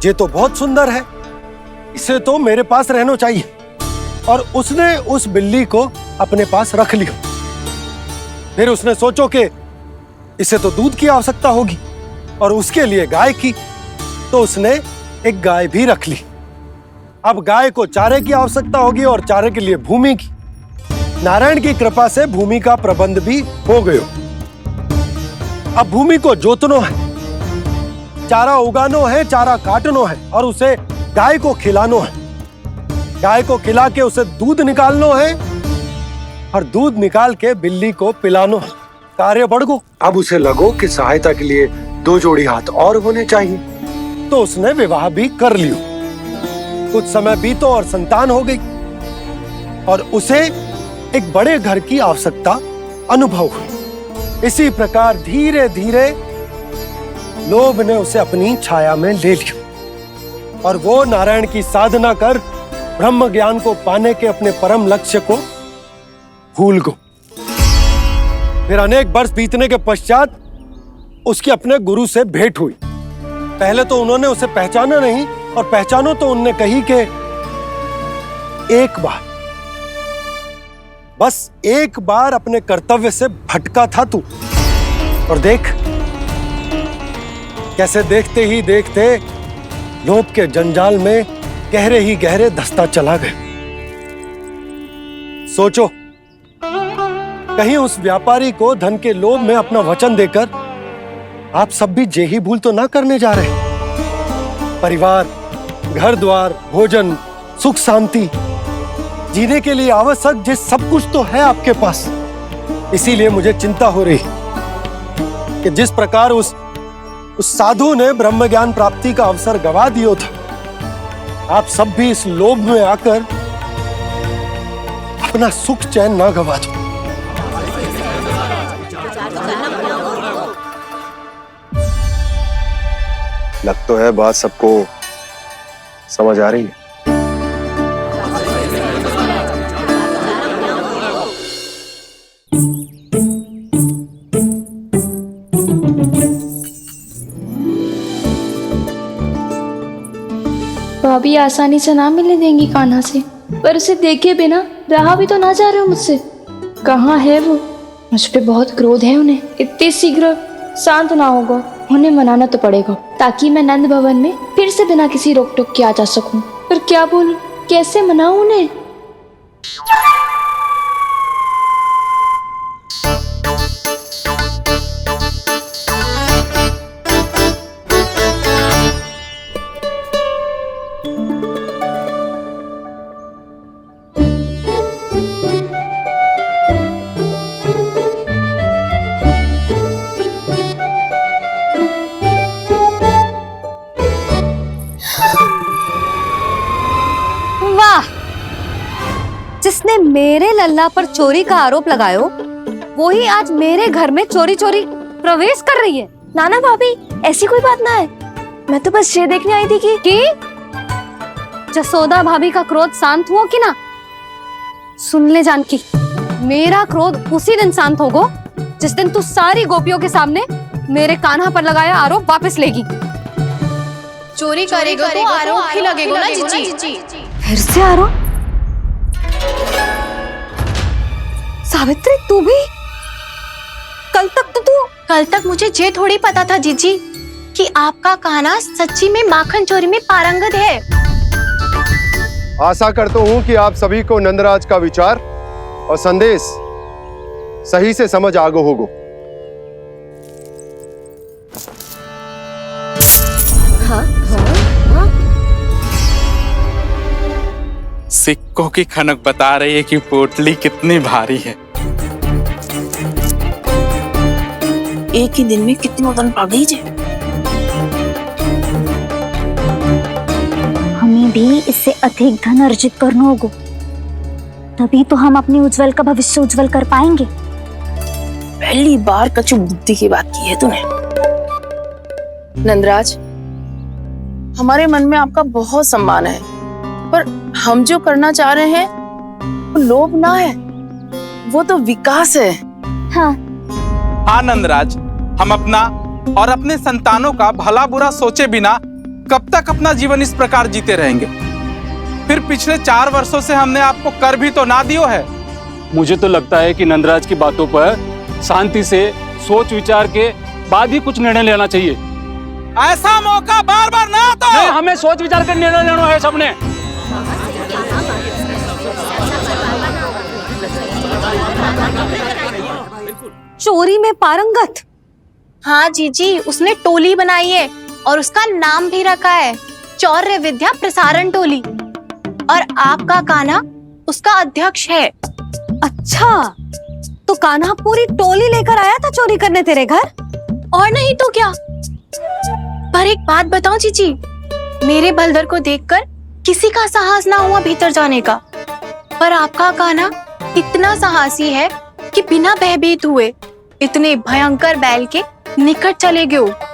ये तो बहुत सुंदर है, इसे तो मेरे पास रहना चाहिए, और उसने उस बिल्ली को अपने पास रख लिया। फिर उसने सोचो कि इसे तो दूध की आवश्यकता होगी और उसके लिए गाय की, तो उसने एक गाय भी रख ली। अब गाय को चारे की आवश्यकता होगी और चारे के लिए भूमि की। नारायण की कृपा से भूमि का प्रबंध भी हो गयो। अब भूमि को जोतनो है, चारा उगानो है, चारा काटनो है और उसे गाय को खिलानो है। गाय को खिला के उसे दूध निकालनो है और दूध निकाल के बिल्ली को पिलानो है। कार्य बढ़ गो। अब उसे लगो कि सहायता के लिए 2 जोड़ी हाथ और होने चाहिए, तो उसने विवाह भी कर लियो। कुछ समय बीतो और संतान हो गई और उसे एक बड़े घर की आवश्यकता अनुभव हुई। इसी प्रकार धीरे धीरे लोभ ने उसे अपनी छाया में ले लिया और वो नारायण की साधना कर ब्रह्म ज्ञान को पाने के अपने परम लक्ष्य को भूल गो। फिर अनेक वर्ष बीतने के पश्चात उसकी अपने गुरु से भेंट हुई। पहले तो उन्होंने उसे पहचाना नहीं, और पहचानो तो उनने कही कि एक बार, बस एक बार अपने कर्तव्य से भटका था तू, और देख कैसे देखते ही देखते लोभ के जंजाल में गहरे ही गहरे धंसता चला गया। सोचो, कहीं उस व्यापारी को धन के लोभ में अपना वचन देकर आप सब भी जे ही भूल तो ना करने जा रहे। परिवार, घर द्वार, भोजन, सुख शांति, जीने के लिए आवश्यक जिस सब कुछ तो है आपके पास। इसीलिए मुझे चिंता हो रही कि जिस प्रकार उस साधु ने ब्रह्म ज्ञान प्राप्ति का अवसर गवा दिया था, आप सब भी इस लोभ में आकर अपना सुख चैन ना गवा दो। लग तो है बात सबको समझ आ रही है। भाभी आसानी से ना मिलने देंगी कान्हा से, पर उसे देखे बिना रहा भी तो ना जा रहे मुझसे। कहाँ है वो? मुझ पे बहुत क्रोध है उन्हें। इतनी शीघ्र शांत ना होगा, उन्हें मनाना तो पड़ेगा ताकि मैं नंद भवन में फिर से बिना किसी रोक टोक के आ जा सकूं। पर क्या बोलूं, कैसे मनाऊं उन्हें? जिसने मेरे लल्ला पर चोरी का आरोप लगायो, वो ही आज मेरे घर में चोरी चोरी प्रवेश कर रही है। नाना भाभी, ऐसी कोई बात ना है, मैं तो बस ये देखने आई थी कि जसोदा भाभी का क्रोध शांत हुआ कि ना? सुन ले जानकी, मेरा क्रोध उसी दिन शांत होगा जिस दिन तू सारी गोपियों के सामने मेरे कान्हा पर लगाया आरोप वापस लेगी। चोरी करेगा तो आरोप ही लगेगा ना जीजी। फिर से आरोप? सावित्री, तू भी? कल तक मुझे ये थोड़ी पता था जीजी कि आपका कान्हा सच्ची में माखन चोरी में पारंगत है। आशा करता हूं कि आप सभी को नंदराज का विचार और संदेश सही से समझ आ गो होगो। हाँ, हाँ, हाँ। सिक्कों की खनक बता रही है कि पोटली कितनी भारी है। एक ही दिन में कितनी धन पा गई जे। हमें भी इससे अधिक धन अर्जित करना होगा, तभी तो हम अपनी उज्जवल का भविष्य उज्जवल कर पाएंगे। पहली बार कछु बुद्धि की बात की है तूने। नंदराज, हमारे मन में आपका बहुत सम्मान है, पर हम जो करना चाह रहे हैं वो लोभ ना है, वो तो विकास है। हाँ नंदराज, हम अपना और अपने संतानों का भला बुरा सोचे बिना कब तक अपना जीवन इस प्रकार जीते रहेंगे? फिर पिछले 4 वर्षों से हमने आपको कर भी तो ना दियो है। मुझे तो लगता है कि नंदराज की बातों पर शांति से सोच विचार के बाद ही कुछ निर्णय लेना चाहिए। ऐसा मौका बार बार ना दो। नहीं, हमें सोच विचार कर निर्णय लेना है सबने। चोरी में पारंगत? हाँ जीजी, उसने टोली बनाई है और उसका नाम भी रखा है चौर्य विद्या प्रसारण टोली, और आपका कान्हा उसका अध्यक्ष है। अच्छा, तो कान्हा पूरी टोली लेकर आया था चोरी करने तेरे घर? और नहीं तो क्या। पर एक बात बताऊं जीजी, मेरे बलदर को देखकर किसी का साहस ना हुआ भीतर जाने का, पर आपका कान्हा इतना साहसी है कि बिना भयभीत हुए इतने भयंकर बैल के निकट चले गए।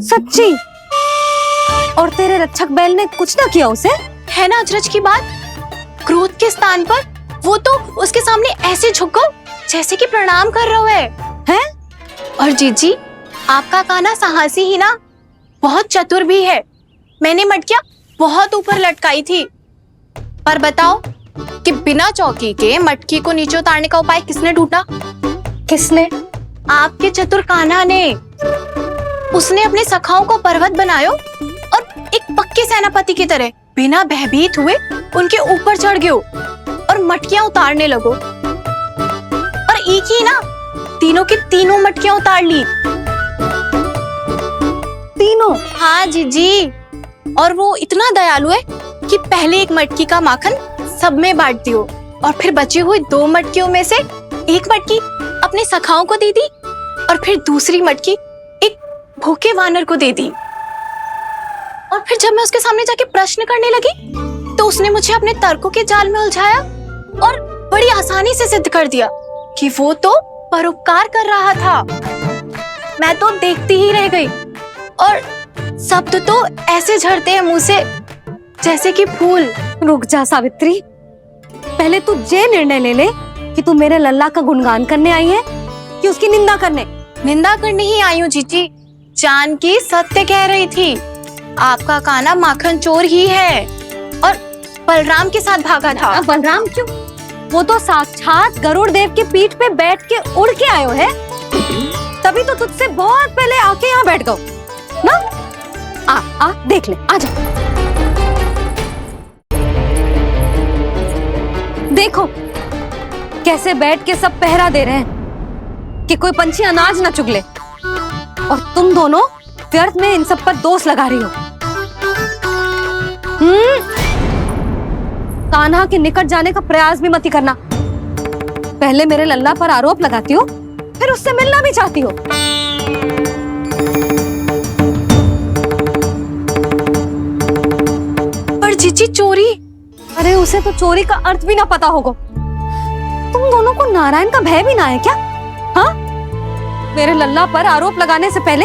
सच्ची? और तेरे रक्षक बैल ने कुछ ना किया उसे? है ना अचरज की बात। क्रोध के स्थान पर वो तो उसके सामने ऐसे झुको जैसे कि प्रणाम कर रहा है? और जीजी, आपका कान्हा साहसी ही ना, बहुत चतुर भी है। मैंने मटकियां बहुत ऊपर लटकाई थी, पर बताओ कि बिना चौकी के मटकी को नीचे उतारने का उपाय किसने ढूंढा? किसने? आपके चतुर कान्हा ने। उसने अपने सखाओं को पर्वत बनायो और एक पक्के सेनापति की तरह बिना भयभीत हुए उनके ऊपर चढ़ गयो और मटकियां उतारने लगो, और एक ही ना, तीनों की तीनों मटकियां उतार ली। तीनों? हाँ जीजी, और वो इतना दयालु है कि पहले एक मटकी का माखन सब में बांट दियो, और फिर बची हुई 2 मटकियों में से एक मटकी अपने सखाओं को दे दी, और फिर दूसरी मटकी एक भूखे वानर को दे दी। और फिर जब मैं उसके सामने जाके प्रश्न करने लगी तो उसने मुझे अपने तर्कों के जाल में उलझाया और बड़ी आसानी से सिद्ध कर दिया कि वो तो परोपकार कर रहा था। मैं तो देखती ही रह गई, और शब्द तो ऐसे झड़ते हैं मुंह से जैसे कि फूल। रुक जा सावित्री, पहले तू ये निर्णय ले ले कि तू मेरे लल्ला का गुणगान करने आई है कि उसकी निंदा करने? निंदा करने ही आई हूँ जीजी। जानकी सत्य कह रही थी, आपका कान्हा माखन चोर ही है और बलराम के साथ भागा था। बलराम क्यों? वो तो साक्षात गरुड़ देव की पीठ पे बैठ के उड़ के आयो है, तभी तो तुझसे बहुत पहले आके यहाँ बैठ गओ ना। आ देख ले, आ जा। देखो कैसे बैठ के सब पहरा दे रहे हैं कि कोई पंछी अनाज ना चुगले, और तुम दोनों व्यर्थ में इन सब पर दोष लगा रही हो। कान्हा के निकट जाने का प्रयास भी मत ही करना। पहले मेरे लल्ला पर आरोप लगाती हो, फिर उससे मिलना भी चाहती हो। पर जीजी चोरी? अरे उसे तो चोरी का अर्थ भी ना पता होगा। तुम दोनों को नारायण का भय भी ना है क्या? हाँ, मेरे लल्ला पर आरोप लगाने से पहले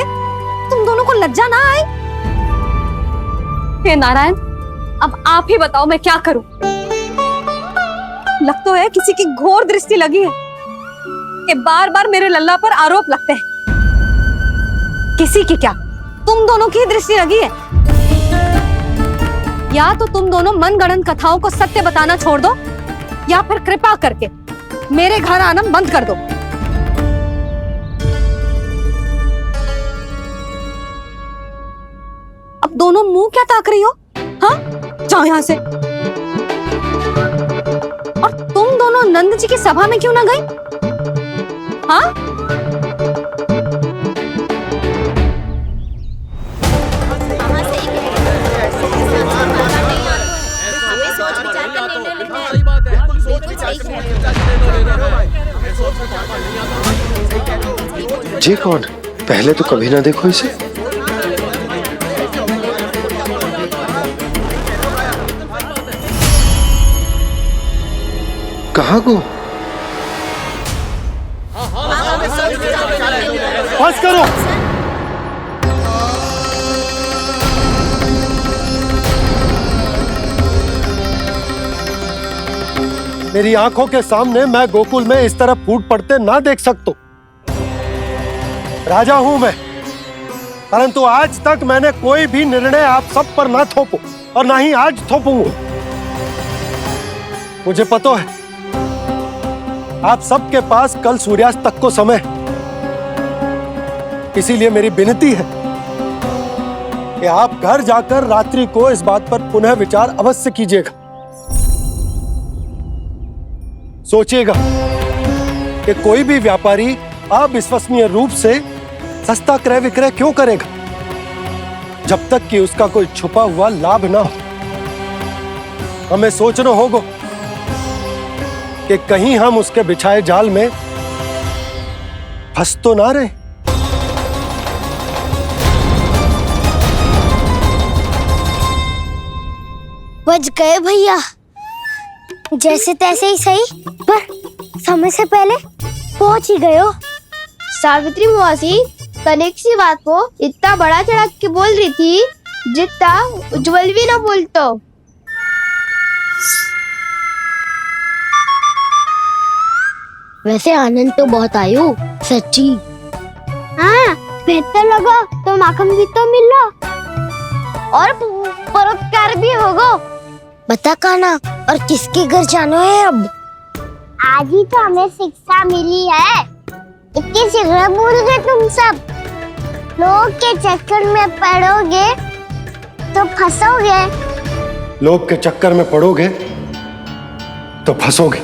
तुम दोनों को लज्जा ना आई? हे नारायण, अब आप ही बताओ मैं क्या करूं। लग तो है किसी की घोर दृष्टि लगी है कि बार बार मेरे लल्ला पर आरोप लगते हैं। किसी की क्या, तुम दोनों की दृष्टि लगी है। या तो तुम दोनों मनगढ़ंत कथाओं को सत्य बताना छोड़ दो, या फिर कृपा करके मेरे घर आना बंद कर दो। अब दोनों मुंह क्या ताक रही हो? हाँ, जाओ यहां से। और तुम दोनों नंद जी की सभा में क्यों ना गई? हाँ, सोच विचार जी कौन? पहले तो कभी ना देखो इसे। कहाँ को? बस करो। मेरी आंखों के सामने मैं गोकुल में इस तरह फूट पड़ते ना देख सकता। राजा हूं मैं, परंतु आज तक मैंने कोई भी निर्णय आप सब पर ना थोपो और ना ही आज थोपूंगा। मुझे पता है आप सबके पास कल सूर्यास्त तक को समय, इसीलिए मेरी विनती है कि आप घर जाकर रात्रि को इस बात पर पुनः विचार अवश्य कीजिएगा। सोचिएगा कि कोई भी व्यापारी अविश्वसनीय रूप से सस्ता क्रय विक्रय क्यों करेगा जब तक कि उसका कोई छुपा हुआ लाभ ना हो। हमें सोचना होगा कि कहीं हम उसके बिछाए जाल में फंस तो ना रहे। बच गए भैया, जैसे तैसे ही सही, पर समय से पहले पहुंच ही गए हो। सावित्री मौसी कनेक सी बात को इतना बड़ा चढ़ा के बोल रही थी जितना उज्जवल भी ना बोलतो। वैसे आनंद तो बहुत आयो, सच्ची। हाँ, बेहतर लगा तो माखन भी तो मिला और परोपकार भी होगा। बता काना, और किसके घर जाना है अब? आज ही तो हमें शिक्षा मिली है, इतनी शीघ्र भूल गए तुम सब। लोग के चक्कर में पड़ोगे तो फंसोगे। लोग के चक्कर में पड़ोगे तो फंसोगे।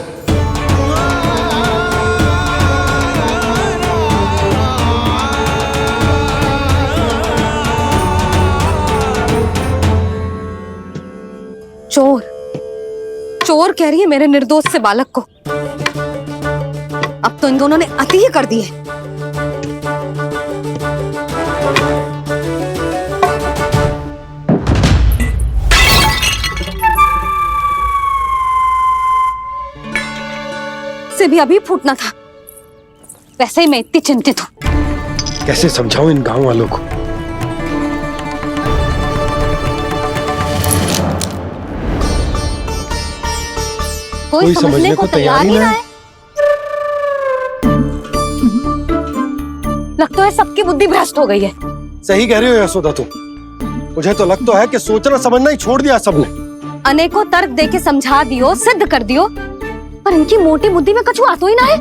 चोर चोर कह रही है मेरे निर्दोष से बालक को। अब तो इन दोनों ने अति ही कर दी है। से भी अभी फूटना था। वैसे ही मैं इतनी चिंतित हूं। कैसे समझाऊं इन गांव वालों को? कोई समझने को तैयार ही ना है। लगता है सबकी बुद्धि भ्रष्ट हो गई है। सही कह रही हो यशोदा तुम। मुझे तो लगता है कि सोचना समझना ही छोड़ दिया सबने। अनेकों तर्क देके समझा दियो, सिद्ध कर दियो, पर इनकी मोटी बुद्धि में कछु आता ही ना है।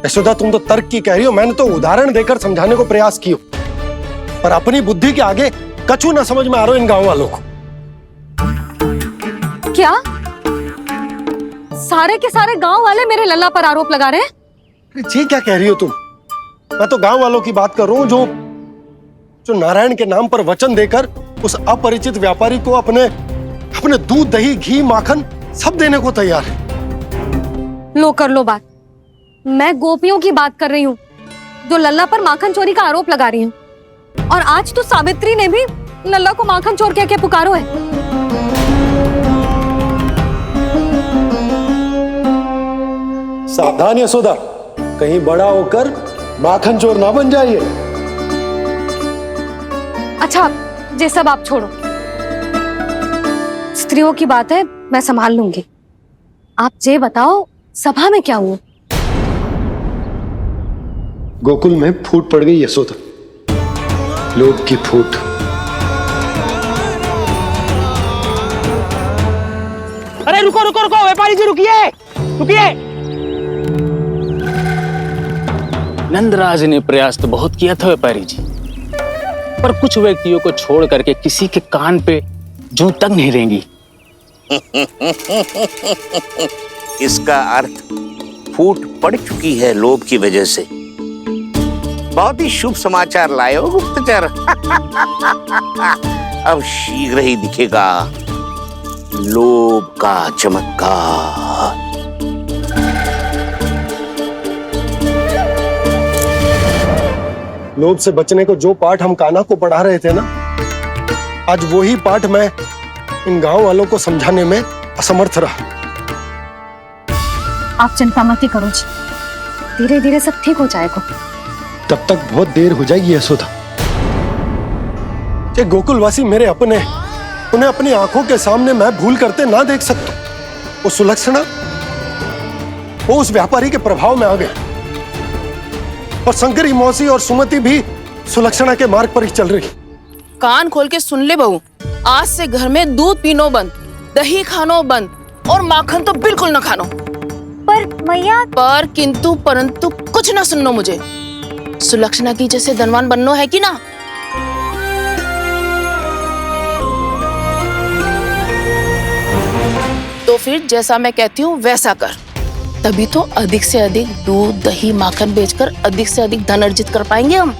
यशोदा तुम तो तर्क की कह रही हो, मैंने तो उदाहरण देकर समझाने को प्रयास किया, पर अपनी बुद्धि के आगे कछु ना समझ में आ रहा इन गांव वालों को। क्या सारे के सारे गांव वाले मेरे लल्ला पर आरोप लगा रहे हैं? जी क्या कह रही हो तुम? मैं तो गांव वालों की बात कर रहा हूं जो नारायण के नाम पर वचन देकर उस अपरिचित व्यापारी को अपने दूध दही घी माखन सब देने को तैयार है। लो कर लो बात। मैं गोपियों की बात कर रही हूँ जो लल्ला पर माखन चोरी का आरोप लगा रही हूँ। और आज तो सावित्री ने भी लल्ला को माखन चोर कह के पुकारो है। सावधान यशोदा, कहीं बड़ा होकर माखन चोर ना बन जाइए। अच्छा, ये सब आप छोड़ो। स्त्रियों की बात है, मैं संभाल लूंगी। आप ये बताओ सभा में क्या हुआ? गोकुल में फूट पड़ गई यशोदा, लोभ की फूट। अरे रुको रुको रुको, व्यापारी जी रुकिए रुकिए। नंदराज ने प्रयास तो बहुत किया था व्यापारी जी, पर कुछ व्यक्तियों को छोड़ करके किसी के कान पे जूं तक नहीं रेंगी। इसका अर्थ फूट पड़ चुकी है लोभ की वजह से। बहुत ही शुभ समाचार लाए हो गुप्तचर। अब शीघ्र ही दिखेगा लोभ का चमत्कार। लोभ से बचने को जो पाठ हम कान्हा को पढ़ा रहे थे ना, आज वही पाठ मैं इन गांव वालों को समझाने में असमर्थ रहा। आप चिंता मत करो जी, धीरे धीरे सब ठीक हो जाएगा। तब तक बहुत देर हो जाएगी यशोदा। ये गोकुलवासी मेरे अपने, उन्हें अपनी आंखों के सामने मैं भूल करते ना देख सकता। वो सुलक्षणा, वो उस व्यापारी के प्रभाव में आ गए, और शंकरी मौसी और सुमति भी सुलक्षणा के मार्ग पर ही चल रही। कान खोल के सुन ले बहू, आज से घर में दूध पीनो बंद, दही खानो बंद, और माखन तो बिल्कुल न खानो। पर मैया, पर किंतु परंतु कुछ ना सुननो मुझे। सुलक्षणा की जैसे धनवान बननो है कि ना? तो फिर जैसा मैं कहती हूँ वैसा कर, तभी तो अधिक से अधिक दूध दही माखन बेचकर अधिक से अधिक धन अर्जित कर पाएंगे हम।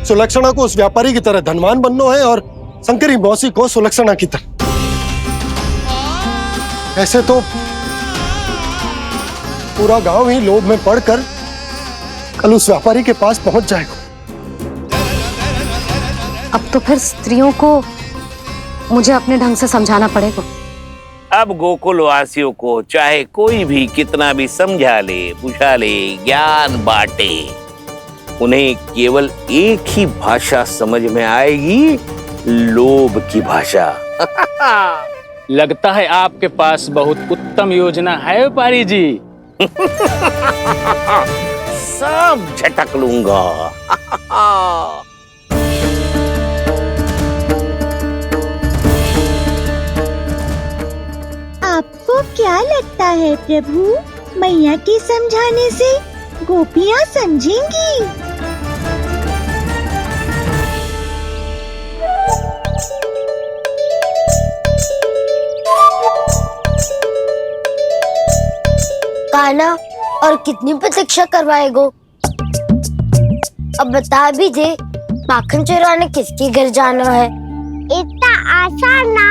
सुलक्षणा को उस व्यापारी की तरह धनवान बनना है और शंकरी मौसी को सुलक्षणा की तरह। ऐसे तो पूरा गांव ही लोभ में पड़कर कल उस व्यापारी के पास पहुंच जाएगा। अब तो फिर स्त्रियों को मुझे अपने ढंग से समझाना पड़ेगा। अब गोकुल वासियों को चाहे कोई भी कितना भी समझा ले, बुझा ले, ज्ञान बांटे, उन्हें केवल एक ही भाषा समझ में आएगी, लोभ की भाषा। लगता है आपके पास बहुत उत्तम योजना है व्यापारी जी। सब झटक लूंगा। आपको क्या लगता है प्रभु, मैया के समझाने से गोपियाँ समझेंगी? कान्हा, और कितनी प्रतीक्षा करवाएगो? अब बता भी दे, माखन चुराने किसके घर जाना है? इतना आसान ना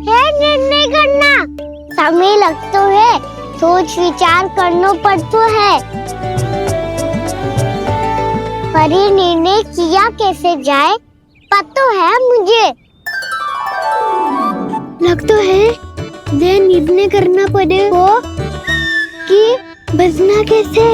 है निर्णय करना, समय लगता है, सोच विचार करना पड़ता है। पर ये निर्णय किया कैसे जाए पता है मुझे। लगता है ये निर्णय करना पड़ेगा कि बचना कैसे।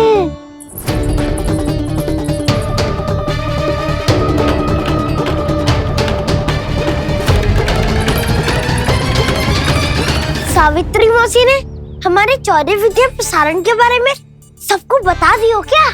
सावित्री मौसी ने हमारे 14 विद्या प्रसारण के बारे में सबको बता दियो क्या?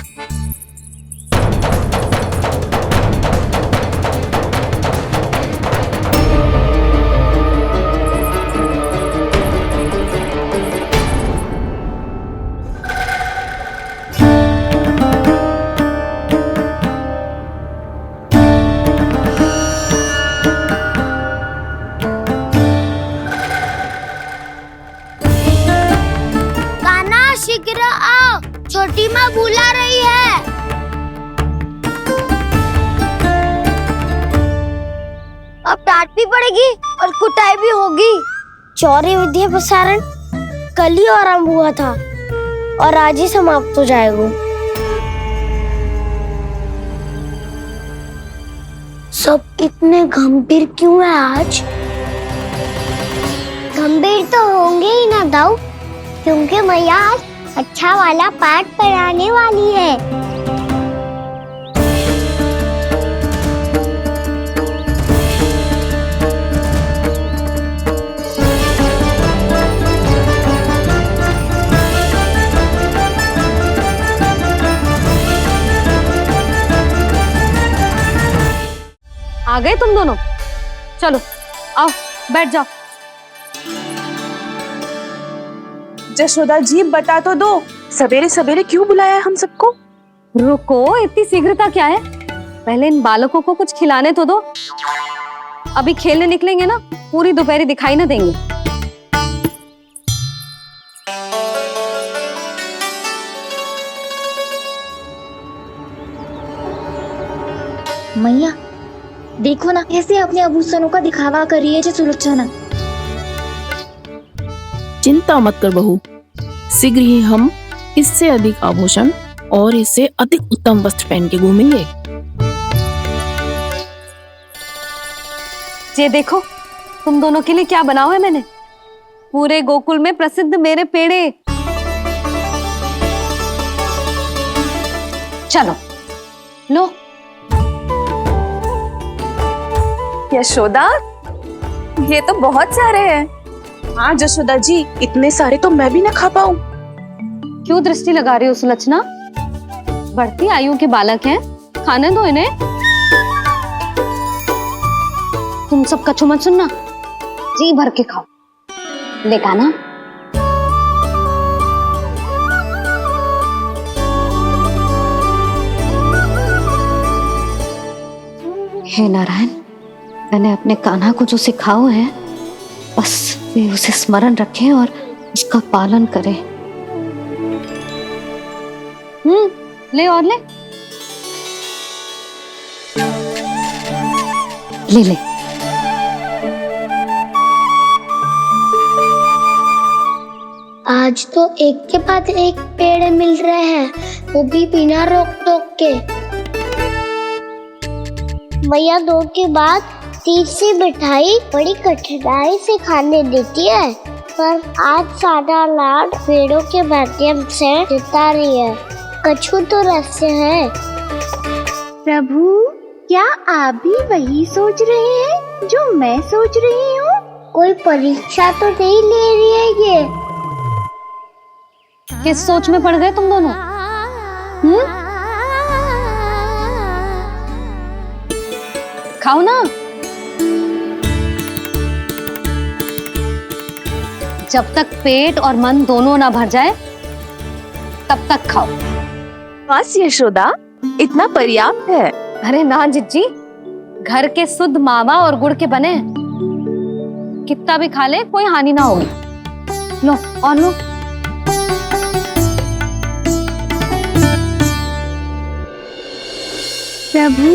शीघ्र आओ, छोटी माँ बुला रही है। अब डांट भी पड़ेगी और कुटाई भी होगी। चौरी विद्या प्रसारण कल ही आरंभ हुआ था और आज ही समाप्त हो जाएगा। सब इतने गंभीर क्यों है आज? गंभीर तो होंगे ही ना दाऊ, क्योंकि मैया आज अच्छा वाला पाठ पढ़ाने वाली है। आ गए तुम दोनों? चलो आओ बैठ जाओ। जशोदा जी बता तो दो, सवेरे सवेरे क्यों बुलाया हम सबको? रुको, इतनी शीघ्रता क्या है? पहले इन बालकों को कुछ खिलाने तो दो। अभी खेलने निकलेंगे ना, पूरी दोपहरी दिखाई ना देंगे। मैया देखो ना, कैसे अपने आभूषणों का दिखावा कर रही है सुलक्षणा। चिंता मत कर बहू, शीघ्र ही हम इससे अधिक आभूषण और इससे अधिक उत्तम वस्त्र पहन के घूमेंगे। ये देखो तुम दोनों के लिए क्या बनाओ है मैंने। पूरे गोकुल में प्रसिद्ध मेरे पेड़े। चलो लो। यशोदा, ये तो बहुत सारे हैं। हाँ जशोदा जी, इतने सारे तो मैं भी ना खा पाऊं। क्यों दृष्टि लगा रही हो सुलक्षणा? बढ़ती आयु के बालक हैं, खाने दो इन्हें। तुम सब कछु मत सुनना, जी भर के खाओ। लेगा ना? हे नारायण, मैंने अपने कान्हा को जो सिखाओ है बस वे उसे स्मरण रखें और उसका पालन करें। ले और ले ले ले। आज तो एक के बाद एक पेड़ मिल रहे हैं, वो भी बिना रोक टोक के। मैया 2 के बाद तीसरी मिठाई बड़ी कठिनाई से खाने देती है, पर आज सादा लाड पेड़ों के माध्यम से जिता रही है। कछु तो रहस्य है। प्रभु, क्या आप भी वही सोच रहे हैं जो मैं सोच रही हूँ? कोई परीक्षा तो नहीं ले रही है ये? किस सोच में पड़ गए तुम दोनों? खाओ ना। जब तक पेट और मन दोनों ना भर जाए तब तक खाओ। बस यशोदा, इतना पर्याप्त है। अरे ना जिज्जी, घर के शुद्ध मावा और गुड़ के बने, कितना भी खा ले कोई हानि ना होगी। लो और लो। प्रभु,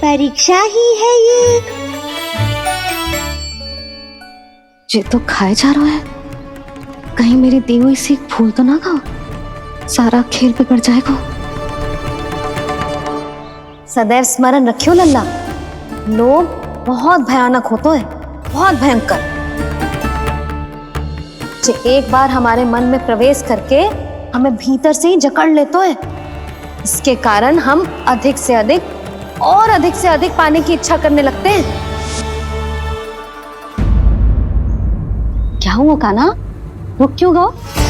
परीक्षा ही है ये तो खाए जा रहा है। कहीं मेरी दी हुई सीख भूल तो ना खाओ, सारा खेल बिगड़ जाएगा। सदैव स्मरण रखियो लल्ला, लोभ बहुत भयानक होता है, बहुत भयंकर। जो एक बार हमारे मन में प्रवेश करके हमें भीतर से ही जकड़ लेता है, इसके कारण हम अधिक से अधिक और अधिक से अधिक पाने की इच्छा करने लगते हैं। क्या हुआ कान्हा, रुक क्यों गए?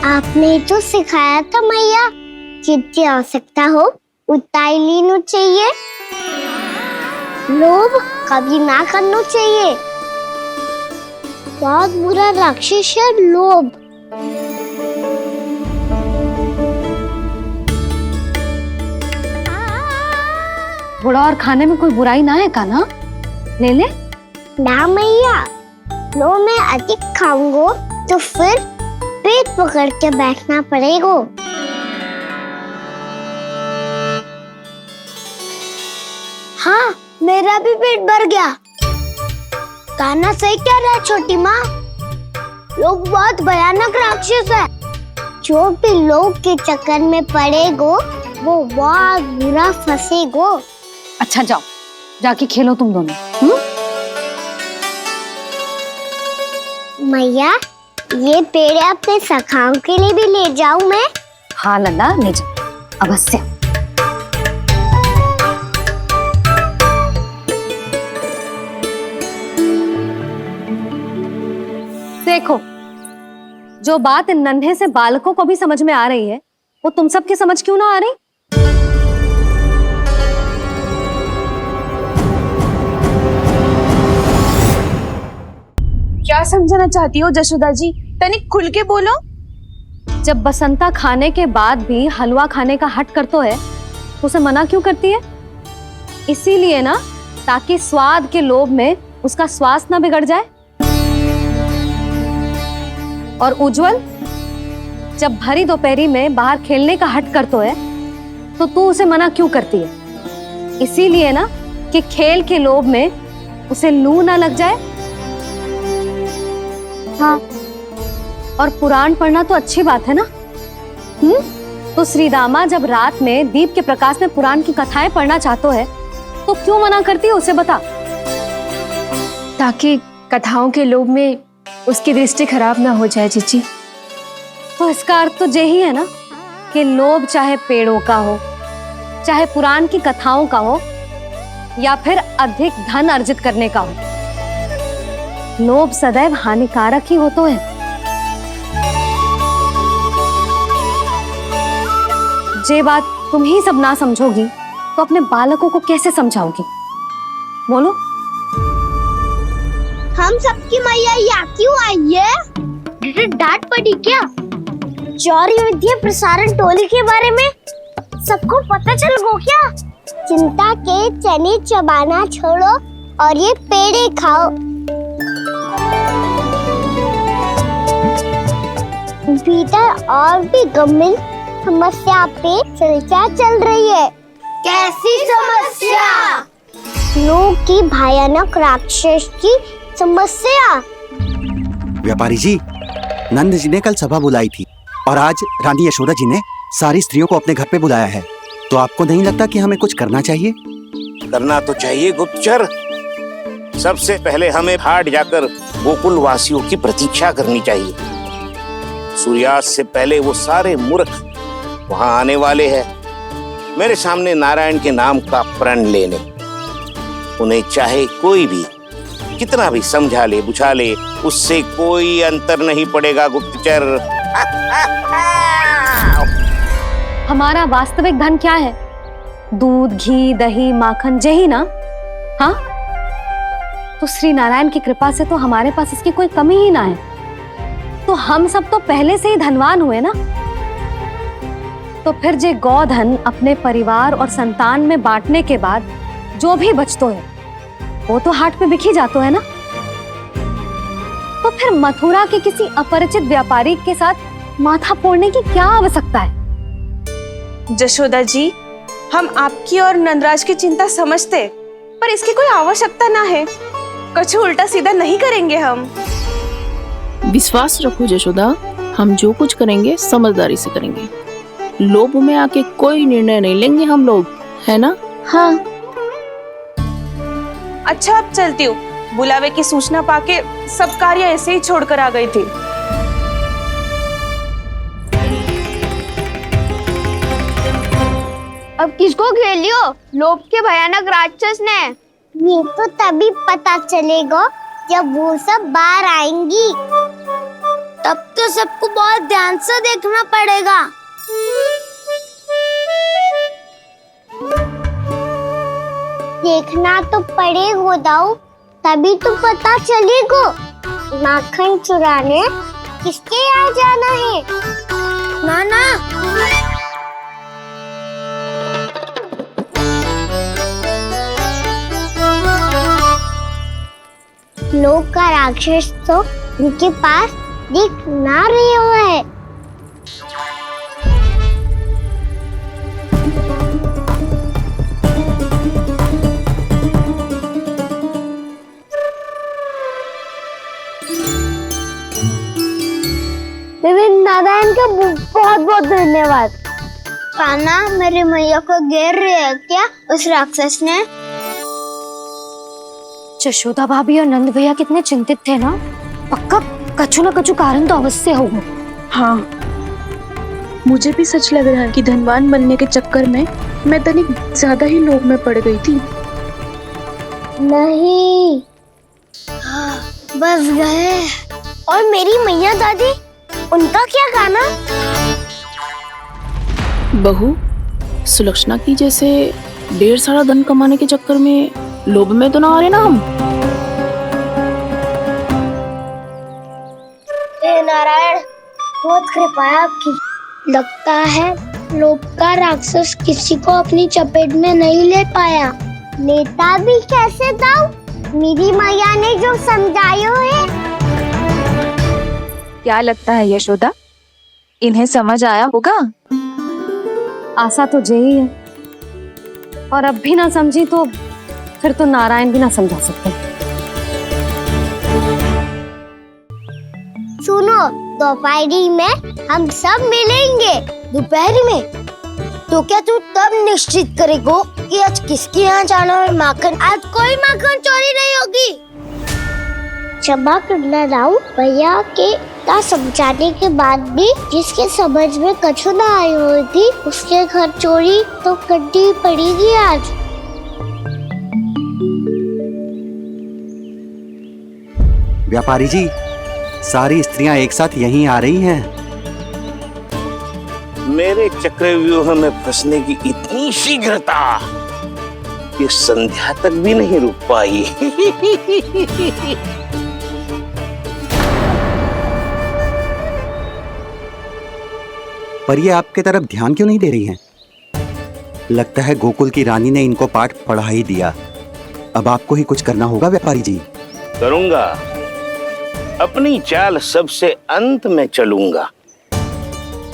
आपने तो सिखाया था मैया, जितनी आवश्यकता हो उतना ही लेना चाहिए, लोभ कभी ना करना चाहिए। बहुत बुरा राक्षस है लोभ। थोड़ा और खाने में कोई बुराई ना है कान्हा, ले ले। ना मैया, लो मैं अधिक खाऊंगा तो फिर पेट पकड़ के बैठना पड़ेगा। हाँ, मेरा भी पेट भर गया। कान्हा सही कह रहा है छोटी माँ, लोग बहुत भयानक राक्षस है। जो भी लोग के चक्कर में पड़ेगो वो बहुत बुरा फंसेगो। अच्छा जाओ, जाके खेलो तुम दोनों। मैया, ये पेड़ अपने सखाओं के लिए भी ले जाऊं मैं? हाँ लल्ला, ले जाओ अवश्य। देखो, जो बात इन नन्हे से बालकों को भी समझ में आ रही है, वो तुम सबकी समझ क्यों ना आ रही? क्या समझाना चाहती हो जशोदा जी? तनिक खुल के बोलो। जब बसंता खाने के बाद भी हलवा खाने का हट करता है तो उसे मना क्यों करती है? इसीलिए ना, ताकि स्वाद के लोभ में उसका स्वास्थ्य ना बिगड़ जाए। और उज्जवल, जब भरी दोपहरी में बाहर खेलने का हट करता है तो तू उसे मना क्यों करती है? इसीलिए ना कि खेल के लोभ में उसे लू ना लग जाए। हाँ, और पुराण पढ़ना तो अच्छी बात है ना। तो श्रीदामा जब रात में दीप के प्रकाश में पुराण की कथाएं पढ़ना चाहते है तो क्यों मना करती है, उसे बता। ताकि कथाओं के लोभ में उसकी दृष्टि खराब ना हो जाए जीजी। तो इसका अर्थ तो यही है ना कि लोभ चाहे पेड़ों का हो, चाहे पुराण की कथाओं का हो, या फिर अधिक धन अर्जित करने का हो, लोभ सदैव हानिकारक ही होता है। जे बात तुम ही सब ना समझोगी तो अपने बालकों को कैसे समझाओगी? बोलो। हम सबकी मैया यहाँ क्यों आई है? डांट पड़ी क्या? चौरी विद्या प्रसारण टोली के बारे में सबको पता चल गो क्या? चिंता के चने चबाना छोड़ो और ये पेड़े खाओ। भीतर और भी गंभीर समस्या पे चर्चा चल रही है। कैसी समस्या? लोग की भयानक राक्षस की समस्या। व्यापारी जी, नंद जी ने कल सभा बुलाई थी और आज रानी यशोदा जी ने सारी स्त्रियों को अपने घर पे बुलाया है। तो आपको नहीं लगता कि हमें कुछ करना चाहिए? करना तो चाहिए गुप्तचर। सबसे पहले हमें हाट जाकर गोकुल वासियों की प्रतीक्षा करनी चाहिए। सूर्यास्त से पहले वो सारे मूर्ख वहां आने वाले हैं, मेरे सामने नारायण के नाम का प्रण लेने। उन्हें चाहे कोई भी कितना भी समझा ले बुझा ले, उससे कोई अंतर नहीं पड़ेगा गुप्तचर। हमारा वास्तविक धन क्या है? दूध, घी, दही, माखन, यही ना? हाँ, तो श्री नारायण की कृपा से तो हमारे पास इसकी कोई कमी ही ना है। तो हम सब तो पहले से ही धनवान हुए ना। तो फिर जे गोधन अपने परिवार और संतान में बांटने के बाद जो भी बचतो है वो तो हाट पे बिखी जातो है ना। तो फिर मथुरा के किसी अपरिचित व्यापारी के साथ माथा फोड़ने की क्या आवश्यकता है? जशोदा जी, हम आपकी और नंदराज की चिंता समझते, पर इसकी कोई आवश्यकता ना है। कुछ उल्टा सीधा नहीं करेंगे हम। विश्वास रखो जशोदा, हम जो कुछ करेंगे समझदारी से करेंगे। लोभ में आके कोई निर्णय नहीं लेंगे हम लोग, है ना? हाँ। अच्छा, अब चलती हूँ। बुलावे की सूचना पाके सब कार्य ऐसे ही छोड़कर आ गई थी। अब किसको घेर लियो? लोभ के भयानक राक्षस ने। ये तो तभी पता चलेगा जब वो सब बाहर आएंगी। तब तो सबको बहुत ध्यान से देखना पड़ेगा। देखना तो पड़ेगा दाऊ, तभी तो पता चलेगा माखन चुराने किसके यहाँ जाना है। नाना, लोग का राक्षस तो उनके पास दिख ना रहे है। नारायण का बहुत बहुत धन्यवाद। कान्हा, मेरी मैया को घेर रहे है क्या उस राक्षस ने? यशोदा भाभी और नंद भैया कितने चिंतित थे ना। पक्का कछु ना कछु कारण तो अवश्य होगा। हाँ, मुझे भी सच लग रहा है कि धनवान बनने के चक्कर में मैं तनिक ज्यादा ही लोभ में पड़ गई थी। नहीं, बस गए। और मेरी मैया दादी, उनका क्या गाना? बहू, सुलक्षणा की जैसे ढेर सारा धन कमाने के चक्कर में लोभ में तो ना आ रहे ना हम। हे नारायण, बहुत कृपा है आपकी। लगता है लोभ का राक्षस किसी को अपनी चपेट में नहीं ले पाया। लेता भी कैसे दाऊ? मेरी मैया ने जो समझायो है। क्या लगता है यशोदा, इन्हें समझ आया होगा? आशा तो यही है, और अब भी ना समझी तो फिर तो नारायण भी ना समझा सकते। दोपहरी में हम सब मिलेंगे। दोपहर में? तो क्या तू तब निश्चित करेगो कि आज किसके यहाँ जाना है माखन? आज कोई माखन चोरी नहीं होगी। क्षमा करना राव, भैया के का समझाने के बाद भी जिसके समझ में कछु ना आई होती उसके घर चोरी तो करनी पड़ेगी आज। व्यापारी जी, सारी स्त्रियां एक साथ यहीं आ रही हैं। मेरे चक्रव्यूह में फंसने की इतनी शीघ्रता कि संध्या तक भी नहीं रुक पाई। पर ये आपके तरफ ध्यान क्यों नहीं दे रही हैं? लगता है गोकुल की रानी ने इनको पाठ पढ़ा ही दिया। अब आपको ही कुछ करना होगा व्यापारी जी। करूंगा, अपनी चाल सबसे अंत में चलूंगा,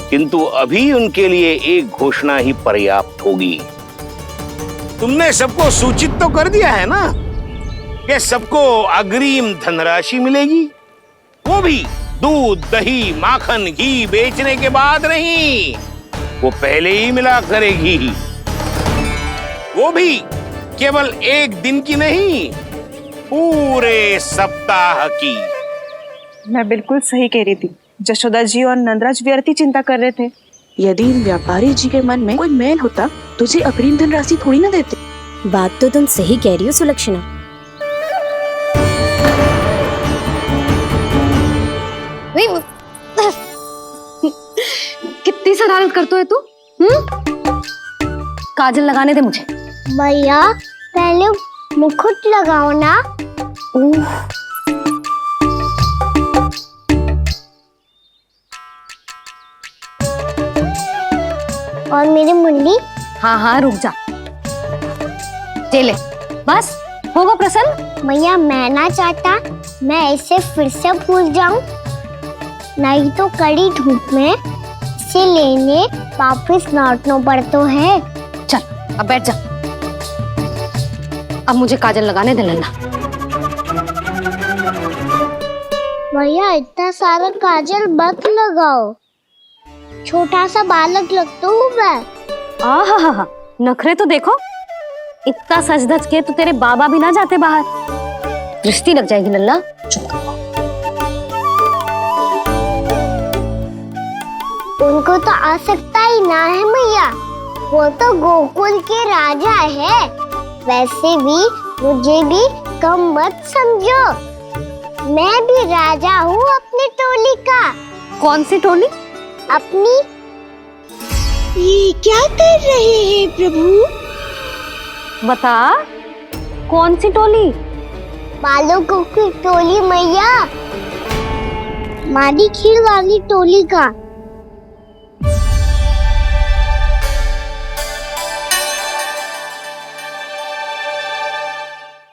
किंतु अभी उनके लिए एक घोषणा ही पर्याप्त होगी। तुमने सबको सूचित तो कर दिया है ना कि सबको अग्रिम धनराशि मिलेगी, वो भी दूध, दही, माखन, घी बेचने के बाद नहीं, वो पहले ही मिला करेगी। वो भी केवल एक दिन की नहीं, पूरे सप्ताह की। मैं बिल्कुल सही कह रही थी। जशोदा जी और नंदराज व्यर्थ ही चिंता कर रहे थे। यदि इन व्यापारी जी के मन में कोई मैल होता तुझे अग्रिम धनराशि थोड़ी ना देते। बात तो तुम सही कह रही हो सुलक्षणा। कितनी शरारत करते है तू? काजल लगाने दे मुझे। भैया पहले मुकुट लगाओ ना। और मेरी मुन्नी? हाँ हाँ रुक जा। ले बस होगा प्रसन्न। भैया मैं ना चाहता मैं ऐसे फिर से भूल जाऊं, नहीं तो कड़ी धूप में इसे लेने वापस लौटना पड़ता है। चल अब बैठ जा। अब मुझे काजल लगाने दे लेना। भैया इतना सारा काजल मत लगाओ, छोटा सा बालक लगता हूँ मैं। आहा, नखरे तो देखो। इतना सज धज के तो तेरे बाबा भी ना जाते बाहर, दृष्टि लग जाएगी लल्ला। उनको तो आ सकता ही ना है भैया, वो तो गोकुल के राजा है। वैसे भी मुझे भी कम मत समझो, मैं भी राजा हूँ अपनी टोली का। कौन सी टोली? अपनी। ये क्या कर रहे हैं प्रभु? बता, कौन सी टोली? बालकों की टोली मैया, मारी खीर वाली टोली का।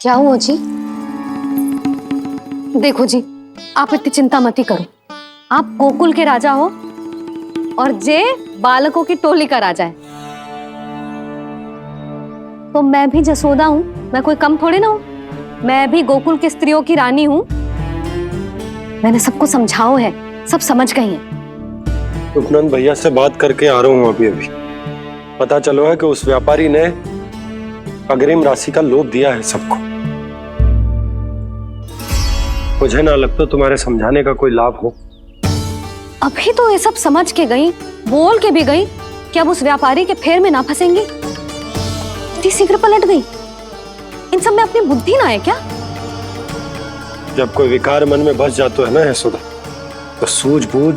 क्या हुआ जी? देखो जी, आप इतनी चिंता मत ही करो। आप गोकुल के राजा हो और जे बालकों की टोली का राजा है, तो मैं भी जसोदा हूँ, मैं कोई कम थोड़े ना हूँ। मैं भी गोकुल की स्त्रियों की रानी हूँ। मैंने सबको समझाओ है, सब समझ गई हैं। उपनंद भैया से बात करके आ रहा हूँ अभी। पता चलो है कि उस व्यापारी ने अग्रिम राशि का लोभ दिया है सबको। मुझे ना लगता तुम्हारे समझाने का कोई लाभ हो। अभी तो ये सब समझ के गई, बोल के भी गई कि अब उस व्यापारी के फेर में ना फंसेंगी। इतनी शीघ्र पलट गई। इन सब में अपनी बुद्धि ना है क्या? जब कोई विकार मन में बस जाता है ना यशोदा, तो सूझबूझ